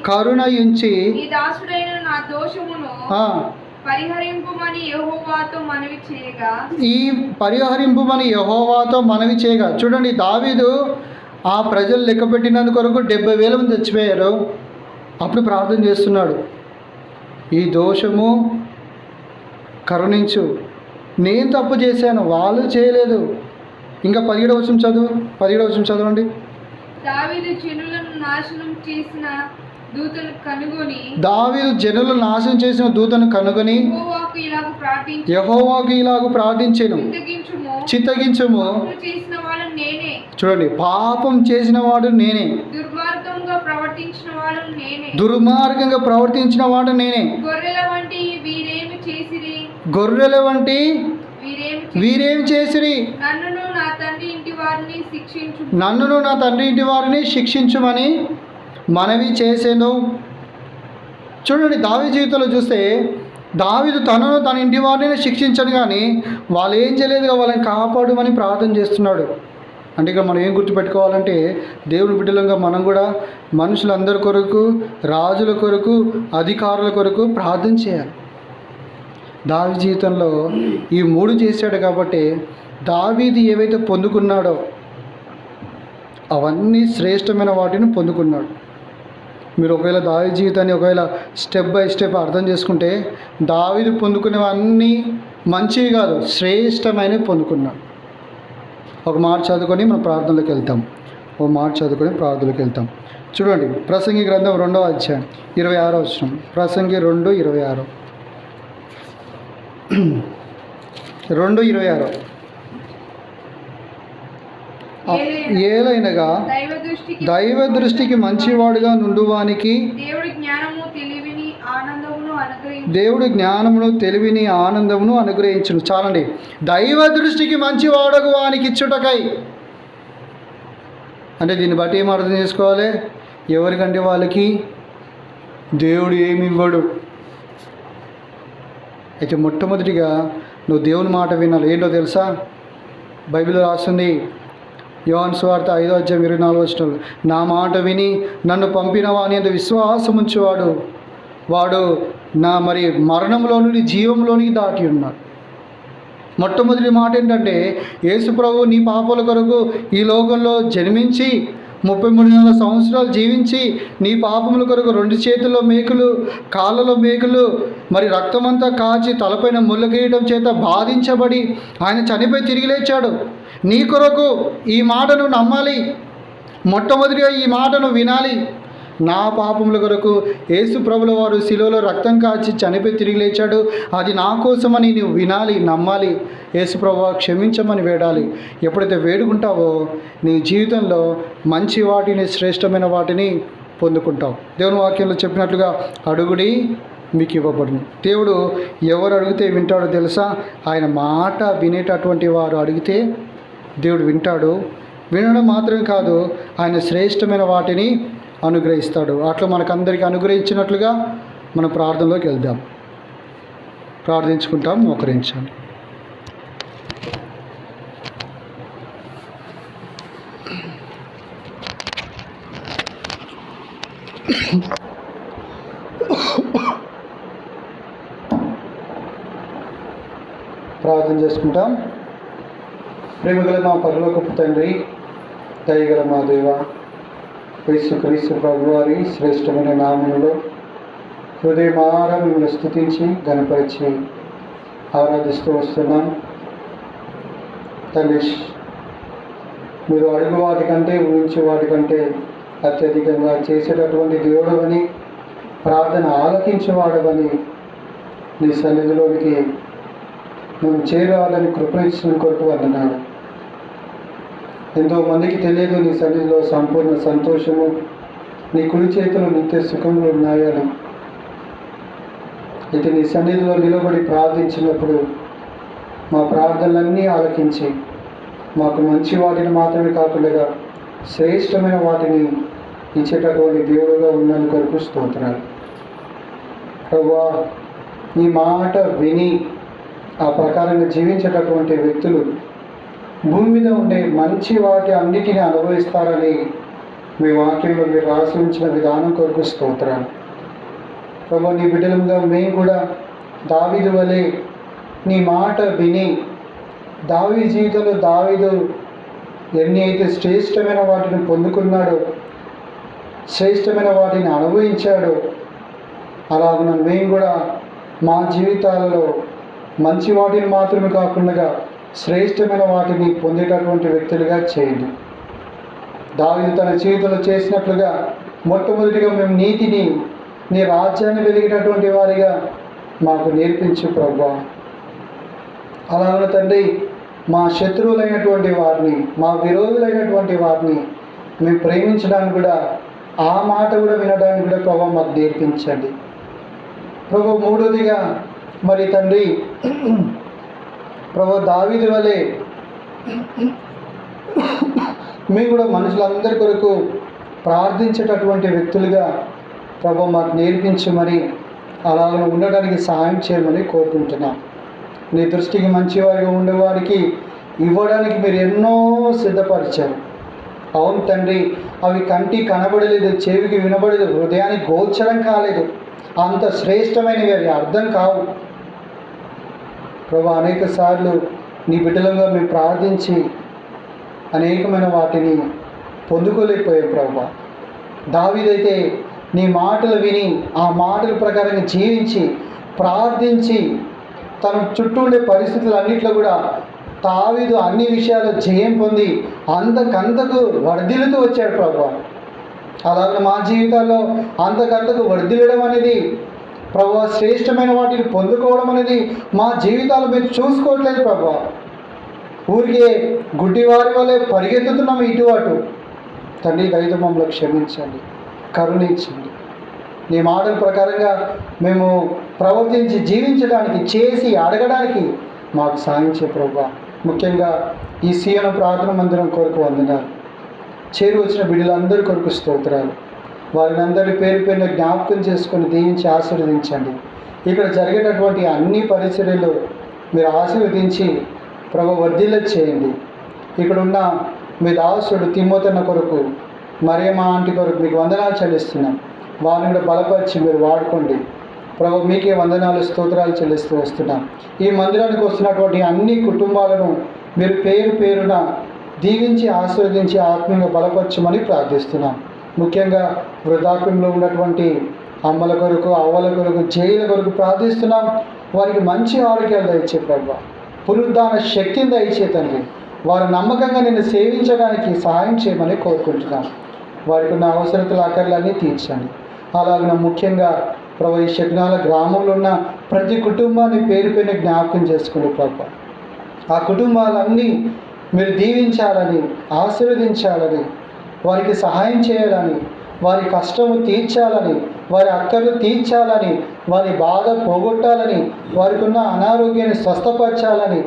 కరుణయించి దాసుడైన నా దోషమును పరిహరింపుమని యెహోవాతో మనవి చేయగా, ఈ పరిహరింపుమని యెహోవాతో మనవి చేయగా. చూడండి, దావీదు ఆ ప్రజలు లెక్క పెట్టినందుకు కొరకు 70,000 మంది చచ్చిపోయారు. అప్పుడు ప్రార్థన చేస్తున్నాడు, ఈ దోషము కరుణించు, నేను తప్పు చేశాను, వాళ్ళు చేయలేదు. ఇంకా 17వ వచనం చదవండి. దావీదు జనులను నాశనం చేసిన దూతను కనుగొని యెహోవాకు ఇలాగు ప్రార్థించెను, చిత్తగించుము. చూడండి, పాపం చేసిన వాడు నేనే, దుర్మార్గంగా ప్రవర్తించిన వాడు నేనే. గొర్రెల వంటి వీరేమి చేసిరి, నన్నును నా తండ్రి ఇంటి వారిని శిక్షించుమని మనవి చేసేను. చూడండి, దావీదు జీవితంలో చూస్తే దావీదు తనను తన ఇంటి వారిని శిక్షించను, కానీ వాళ్ళు ఏం చేయలేదుగా వాళ్ళని కాపాడుమని ప్రార్థన చేస్తున్నాడు. అంటే ఇక మనం ఏం గుర్తుపెట్టుకోవాలంటే, దేవుని బిడ్డలంగా మనం కూడా మనుషులందరి కొరకు, రాజుల కొరకు, అధికారుల కొరకు ప్రార్థన చేయాలి. దావీదు జీవితంలో ఈ 3 చేశాడు కాబట్టి దావీదు ఏవైతే పొందుకున్నాడో అవన్నీ శ్రేష్టమైన వాటిని పొందుకున్నాడు. మీరు ఒకవేళ దావీదు జీవితాన్ని ఒకవేళ స్టెప్ బై స్టెప్ అర్థం చేసుకుంటే, దావీదు పొందుకునేవన్నీ మంచివి కాదు, శ్రేష్టమైనవి పొందుకున్నాడు. ఒక మాట చదువుకొని మనం ప్రార్థనలోకి వెళ్తాం. చూడండి, ప్రసంగి గ్రంథం 2వ అధ్యాయం 26వ వచనం. ప్రసంగి 2:26. 2:26. ఏలైనగా దైవ దృష్టికి మంచివాడుగా నుండువానికి దేవుడు జ్ఞానమును తెలివిని ఆనందమును అనుగ్రహించును. చాలండి, దైవ దృష్టికి మంచివాడుగా వానికి ఇచ్చుటకై. అంటే దీన్ని బట్టి ఏం అర్థం చేసుకోవాలి? ఎవరికంటే వాళ్ళకి దేవుడు ఏమి ఇవ్వడు. అయితే మొట్టమొదటిగా నువ్వు దేవుని మాట వినాలి. ఏంటో తెలుసా? బైబిల్లో రాస్తుంది, యోహాను సువార్త 5వ అధ్యాయం 24వ వచనం, నా మాట విని నన్ను పంపిన వాని యందు విశ్వాసం ఉంచేవాడు వాడు నా మరణంలో నుండి జీవంలోనికి దాటి ఉన్నాడు. మొట్టమొదటి మాట ఏంటంటే, యేసు ప్రభువు నీ పాపాల కొరకు ఈ లోకంలో జన్మించి 33 సంవత్సరాలు జీవించి నీ పాపముల కొరకు 2 చేతుల్లో మేకులు, కాళ్ళలో మేకులు, రక్తమంతా కాచి తలపైన ముళ్ళ కిరీటం చేత బాధించబడి ఆయన చనిపోయి తిరిగి లేచాడు. నీ కొరకు ఈ మాటను నమ్మాలి. మొట్టమొదటిగా ఈ మాటను వినాలి. నా పాపముల కొరకు యేసు ప్రభుల వారు శిలువలో రక్తం కాచి చనిపోయి తిరిగి లేచాడు, అది నా కోసమని నువ్వు వినాలి, నమ్మాలి. యేసు ప్రభువా క్షమించమని వేడాలి. ఎప్పుడైతే వేడుకుంటావో నీ జీవితంలో మంచి వాటిని, శ్రేష్టమైన వాటిని పొందుకుంటావు. దేవుని వాక్యంలో చెప్పినట్లుగా అడుగుడి మీకు ఇవ్వబడును. దేవుడు ఎవరు అడిగితే వింటాడో తెలుసా? ఆయన మాట వినేటటువంటి వారు అడిగితే దేవుడు వింటాడు. వినడం మాత్రమే కాదు, ఆయన శ్రేష్టమైన వాటిని అనుగ్రహిస్తాడు. అట్లా మనకందరికీ అనుగ్రహించినట్లుగా మన ప్రార్థనలోకి వెళ్దాం. ప్రార్థించుకుంటాం, మోకరించాలి. ప్రార్థన చేసుకుంటాం. ప్రేమగల మా పరలోకపు తండ్రి, దయగల మా దేవ, యేసుక్రీస్తు ప్రభు వారి శ్రేష్టమైన నామములో హృదయమారా మిమ్మల్ని స్తుతించి ఘనపరిచి ఆరాధిస్తూ వస్తున్నాం. తండ్రి, మీరు అడుగు వాటికంటే, ఊహించే వాటికంటే అత్యధికంగా చేసేటటువంటి దేవుడవని, ప్రార్థన ఆలకించేవాడవని, నీ సన్నిధిలోనికి మేము చేరాలని కృపణించిన కొరకు వందనాలు. ఎంతోమందికి తెలియదు నీ సన్నిధిలో సంపూర్ణ సంతోషము, నీ కుడి చేతిలో నిత్య సుఖములు ఉన్నాయని. అయితే నీ సన్నిధిలో నిలబడి ప్రార్థించినప్పుడు మా ప్రార్థనలన్నీ ఆలకించి మాకు మంచి వాటిని మాత్రమే కాకుండా శ్రేష్టమైన వాటిని ఇచ్చేటటువంటి దేవుడుగా ఉన్నందుకు కొరకు స్తోత్రాలు. ప్రభువా, నీ మాట విని ఆ ప్రకారంగా జీవించేటటువంటి వ్యక్తులు భూమి మీద ఉండే మంచి వాటి అన్నిటిని అనుభవిస్తారని మీ వాక్యంలో మీరు రాసి ఉంచిన విధానం కొరకు స్తోత్రాలు. ప్రభు, నీ బిడ్డలుగా మేము కూడా దావీదు వలె నీ మాట విని దావీదు జీవితంలో దావీదు ఎన్ని అయితే శ్రేష్టమైన వాటిని పొందుకున్నాడో, శ్రేష్టమైన వాటిని అనుభవించాడో, అలాగున మేము కూడా మా జీవితాలలో మంచి వాటిని మాత్రమే కాకుండా శ్రేష్టమైన వాటిని పొందేటటువంటి వ్యక్తులుగా చేయండి. దావీదు తన జీవితంలో చేసినట్లుగా మొట్టమొదటిగా మేము నీతిని, నీ రాజ్యాన్ని వెలిగేటటువంటి వారిగా మాకు నేర్పించు ప్రభువా. అలాగే తండ్రి, మా శత్రువులైనటువంటి వారిని, మా విరోధులైనటువంటి వారిని మేము ప్రేమించడానికి కూడా, ఆ మాట కూడా వినడానికి కూడా ప్రభు మాకు నేర్పించండి ప్రభు. మూడోదిగా మరి తండ్రి, ప్రభు దావీదు వలె మేము కూడా మనుషులందరి కొరకు ప్రార్థించేటటువంటి వ్యక్తులుగా ప్రభు మాకు నేర్పించి మరి అలాగ ఉండడానికి సహాయం చేయమని కోరుకుంటున్నాం. నీ దృష్టికి మంచివారిగా ఉండేవారికి ఇవ్వడానికి మీరు ఎన్నో సిద్ధపరిచారు. అవును తండ్రి, అవి కంటి కనబడలేదు, చెవికి వినబడలేదు, హృదయానికి గోచరం కాలేదు, అంత శ్రేష్టమైనవి అవి అర్థం కావు ప్రభు. అనేక సార్లు నీ బిడ్డలుగా మేము ప్రార్థించి అనేకమైన వాటిని పొందుకోలేకపోయాం ప్రభు. దావీదైతే నీ మాటలు విని ఆ మాటల ప్రకారంగా జీవించి ప్రార్థించి తన చుట్టూ ఉండే పరిస్థితులన్నింటిలో కూడా దావీదు అన్ని విషయాలు జయం పొంది అంతకంతకు వర్ధిల్లుతూ వచ్చాడు ప్రభు. అలాగే మా జీవితాల్లో అంతకంతకు వర్ధిల్లడం అనేది ప్రభు, శ్రేష్టమైన వాటిని పొందుకోవడం అనేది మా జీవితాలు మీరు చూసుకోవట్లేదు ప్రభు. ఊరికే గుడ్డివారి వల్లే పరిగెత్తుతున్నాము ఇటు అటు. తండ్రి, దయతో మమ్మల్ని క్షమించండి, కరుణించండి. నీ మాటల ప్రకారంగా మేము ప్రవర్తించి జీవించడానికి, చేసి అడగడానికి మాకు సాధించే ప్రభు. ముఖ్యంగా ఈ సీఎం ప్రార్థన మందిరం కొరకు వందనాలు. చేరి వచ్చిన బిడ్డలందరి కొరకు స్తోత్రాలు. వారిని అందరి పేరు పేరున జ్ఞాపకం చేసుకొని దీవించి ఆశీర్వదించండి. ఇక్కడ జరిగేటటువంటి అన్ని పరిచర్యలు మీరు ఆశీర్వదించి ప్రభు వర్ధిల్ల చేయండి. ఇక్కడున్న మీ దాసుడు తిమోతన్న కొరకు, మరియమ్మ ఆంటీ కొరకు మీకు వందనాలు చెల్లిస్తున్నాం. వారిని కూడా బలపరిచి మీరు వాడుకోండి ప్రభు. మీకే వందనాలు, స్తోత్రాలు చెల్లిస్తూ వస్తున్నాం. ఈ మందిరానికి వస్తున్నటువంటి అన్ని కుటుంబాలను మీరు పేరు పేరున దీవించి ఆశీర్వదించి ఆత్మీయంగా బలపరచమని ప్రార్థిస్తున్నాం. ముఖ్యంగా వృద్ధాప్యంలో ఉన్నటువంటి అమ్మల కొరకు, అవ్వల కొరకు, జైల కొరకు ప్రార్థిస్తున్నాం. వారికి మంచి ఆరోగ్యాలు దయచే ప్రభు, పునరుద్ధాన శక్తిని దయచే తండ్రి. వారు నమ్మకంగా నిన్ను సేవించడానికి సహాయం చేయమని కోరుకుంటున్నాం. వారికి ఉన్న అవసరతల ఆకర్లన్నీ తీర్చండి. అలాగే ముఖ్యంగా ప్రభు, ఈ శగ్నాల గ్రామంలో ఉన్న ప్రతి కుటుంబాన్ని పేరు పేరున జ్ఞాపకం చేసుకోండి ప్రభు. ఆ కుటుంబాలన్నీ మీరు దీవించాలని, ఆశీర్వదించాలని, వారికి సహాయం చేయాలని, వారి కష్టము తీర్చాలని, వారి అక్కర్లు తీర్చాలని, వారి బాధ పోగొట్టాలని, వారికి ఉన్న అనారోగ్యాన్ని స్వస్థపరచాలని,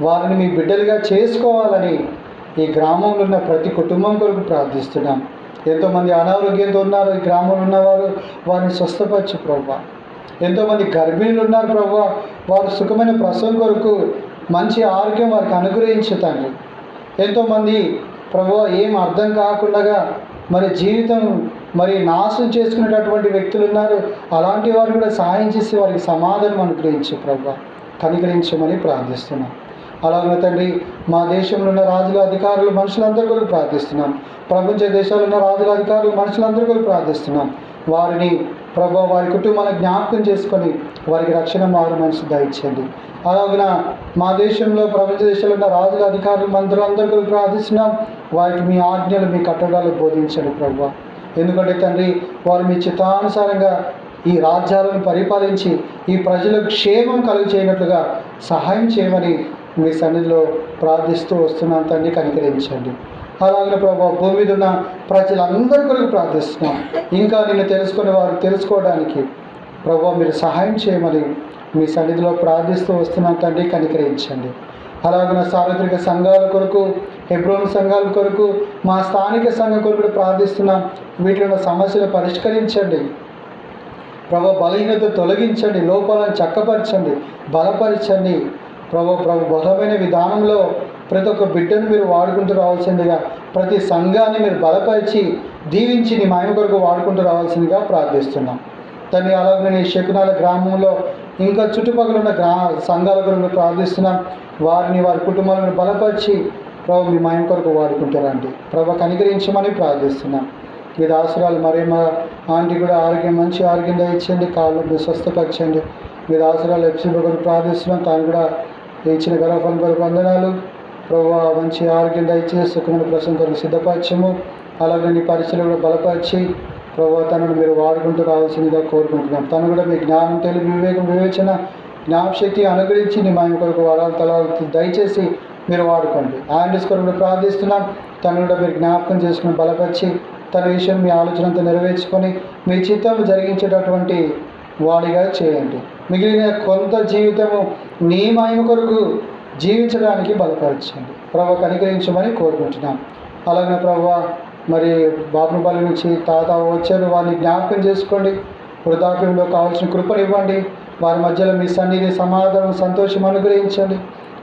వారిని మీ బిడ్డలుగా చేసుకోవాలని ఈ గ్రామంలో ఉన్న ప్రతి కుటుంబం కొరకు ప్రార్థిస్తున్నాం. ఎంతోమంది అనారోగ్యంతో ఉన్నారు ఈ గ్రామంలో ఉన్నవారు, వారిని స్వస్థపరచు ప్రభు. ఎంతోమంది గర్భిణీలు ఉన్నారు ప్రభు, వారు సుఖమైన ప్రసవం కొరకు మంచి ఆరోగ్యం వారికి అనుగ్రహించు తండ్రి. ఎంతోమంది ప్రభు ఏం అర్థం కాకుండా మరి జీవితం మరి నాశనం చేసుకునేటటువంటి వ్యక్తులు ఉన్నారు. అలాంటి వారు కూడా సహాయం చేసి వారికి సమాధానం అనుగ్రహించు ప్రభు, కనికరించమని ప్రార్థిస్తున్నాం. అలాగే తండ్రి, మా దేశంలో ఉన్న రాజుల అధికారులు మనుషులందరి కొరకు ప్రార్థిస్తున్నాం. ప్రపంచ దేశాల్లో ఉన్న రాజుల అధికారులు మనుషులందరి కొరకు ప్రార్థిస్తున్నాం. వారిని ప్రభు, వారి కుటుంబాలను జ్ఞాపకం చేసుకొని వారికి రక్షణ మారు మనసు దయచేయండి. అలాగే మా దేశంలో, ప్రపంచ దేశాల్లో ఉన్న రాజుల అధికారులు మంత్రులందరి కొరకు ప్రార్థిస్తున్నాం. వారికి మీ ఆజ్ఞలు, మీ కట్టడాలు బోధించండి ప్రభు. ఎందుకంటే తండ్రి, వారు మీ చిత్తానుసారంగా ఈ రాజ్యాలను పరిపాలించి ఈ ప్రజలకు క్షేమం కలుగు చేయనట్లుగా సహాయం చేయమని మీ సన్నిధిలో ప్రార్థిస్తూ వస్తున్నాను తండ్రి, కనికరించండి. అలాగే ప్రభు, భూమి మీద ఉన్న ప్రజలందరి కొరకు ప్రార్థిస్తున్నాం. ఇంకా నిన్ను తెలుసుకునే వారు తెలుసుకోవడానికి, ప్రభు మీరు సహాయం చేయమని మీ సన్నిధిలో ప్రార్థిస్తూ వస్తున్నాం తండ్రి, కనికరించండి. అలాగే సార్వత్రిక సంఘాల కొరకు, హెబ్రోన్ సంఘాల కొరకు, మా స్థానిక సంఘం కొరకు ప్రార్థిస్తున్నాం. వీటిలో ఉన్న సమస్యలు పరిష్కరించండి ప్రభు, బలహీనత తొలగించండి, లోపాలను చక్కపరచండి, బలపరచండి ప్రభు. బలమైన విధానంలో ప్రతి ఒక్క బిడ్డను మీరు వాడుకుంటూ రావాల్సిందిగా, ప్రతి సంఘాన్ని మీరు బలపరిచి దీవించి నీ మహిమ కొరకు వాడుకుంటూ రావాల్సిందిగా ప్రార్థిస్తున్నాం తండ్రి. అలాగే నీ శకునాల గ్రామంలో ఇంకా చుట్టుపక్కల ఉన్న సంఘాల కొరకు ప్రార్థిస్తున్నాం. వారిని, వారి కుటుంబాలను బలపరిచి ప్రభు మీ మహిమ కొరకు వాడుకుంటారండి ప్రభు, కనికరించమని ప్రార్థిస్తున్నాం. మీ దాసురాలు మరి మా ఆంటీ కూడా ఆరోగ్యం, మంచి ఆరోగ్యం దయచేయండి, కాళ్ళు స్వస్థపరచండి. మీ దాసురాలు ఎప్సిబ కొరకు ప్రార్థిస్తున్నాం. తాను కూడా ఇచ్చిన గర్భఫలం కొరకు వందనాలు ప్రభు. మంచి ఆరోగ్యం దయచేసి సుఖమైన ప్రసవం కొరకు సిద్ధపరచము. అలాగే నీ పరిచయం కూడా బలపరిచి ప్రభు తనను మీరు వాడుకుంటూ రావాల్సిందిగా కోరుకుంటున్నాం. తను కూడా మీ జ్ఞానం, తెలివి, వివేకం, వివేచన, జ్ఞాపశక్తి అనుగ్రహించి నీ మహిమ కొరకు వరాలు తలాలు దయచేసి మీరు వాడుకోండి. ఆండీస్ కొరకు ప్రార్థిస్తున్నాం. తను కూడా మీరు జ్ఞాపకం చేసుకుని బలపరిచి తన విషయం మీ ఆలోచనతో నెరవేర్చుకొని మీ చిత్తం జరిగించేటటువంటి వాడిగా చేయండి. మిగిలిన కొంత జీవితము నీ మహిమ కొరకు జీవించడానికి బలపరచండి ప్రభు, కనికరించమని కోరుకుంటున్నాం. అలాగే ప్రభు మరి బాపునపల్లి నుంచి తాత వచ్చారు, వారిని జ్ఞాపకం చేసుకోండి. వృద్ధాప్యంలో కావాల్సిన కృపనివ్వండి. వారి మధ్యలో మీ సన్నిధి, సమాధానం, సంతోషం అనుగ్రహించండి.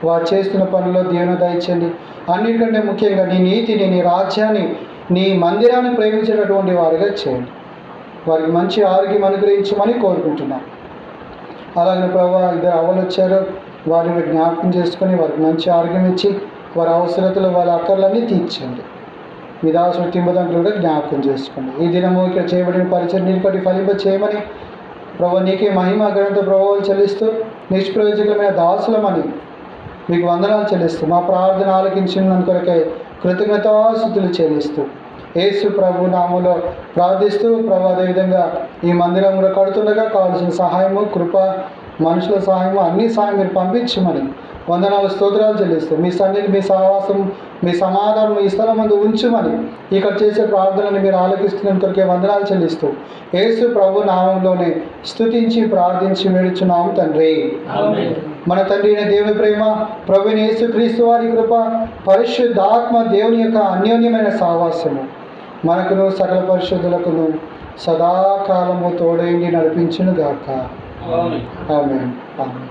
వారు చేస్తున్న పనుల్లో దీవెన దయచండి. అన్నిటికంటే ముఖ్యంగా నీ నీతిని, నీ రాజ్యాన్ని, నీ మందిరాన్ని ప్రేమించేటటువంటి వారిగా చేయండి. వారికి మంచి ఆరోగ్యం అనుగ్రహించమని కోరుకుంటున్నాం. అలాగే ప్రభు ఇద్దరు అవ్వలు వచ్చారు, వారిని జ్ఞాపకం చేసుకొని వారికి మంచి ఆరోగ్యం ఇచ్చి వారి అవసరతలు, వాళ్ళ అక్కర్లన్నీ తీర్చండి. మీ దాసుడు తిమ్మదండ్రులు కూడా జ్ఞాపకం చేసుకోండి. ఈ దినము ఇక్కడ చేయబడిన పరిచయం నిలబడి ఫలింప చేయమని ప్రభు నీకే మహిమ గణంతో ప్రభావాలు చెల్లిస్తూ నిష్ప్రయోజకమైన దాసులమని మీకు వందనాలు చెల్లిస్తూ మా ప్రార్థన ఆలకించిన కొరకే కృతజ్ఞతాస్తుతులు చెల్లిస్తూ యేసు ప్రభు నామములో ప్రార్థిస్తూ ప్రభు, అదేవిధంగా ఈ మందిరం కూడా కడుతుండగా కావాల్సిన సహాయము, కృప, మనుషుల సహాయము, అన్ని సహాయం మీరు పంపించమని వందనాలు, స్తోత్రాలు చెల్లిస్తూ మీ సన్నిధి, మీ సహవాసం, మీ సమాధానం ఈ స్థలం ముందు ఉంచుమని ఇక్కడ చేసే ప్రార్థనని మీరు ఆలకిస్తున్న కొరకే వందనాలు చెల్లిస్తూ యేసు ప్రభు నామంలోనే స్తుతించి ప్రార్థించి వేడుచున్నాము తండ్రి. మన తండ్రి అయిన దేవుని ప్రేమ, ప్రభువైన యేసు క్రీస్తు వారి కృప, పరిశుద్ధాత్మ దేవుని యొక్క అన్యోన్యమైన సహవాసము మనకును సకల పరిశుద్ధులకును సదాకాలము తోడైండి నడిపించును గాక. ఆమేన్. ఆమేన్.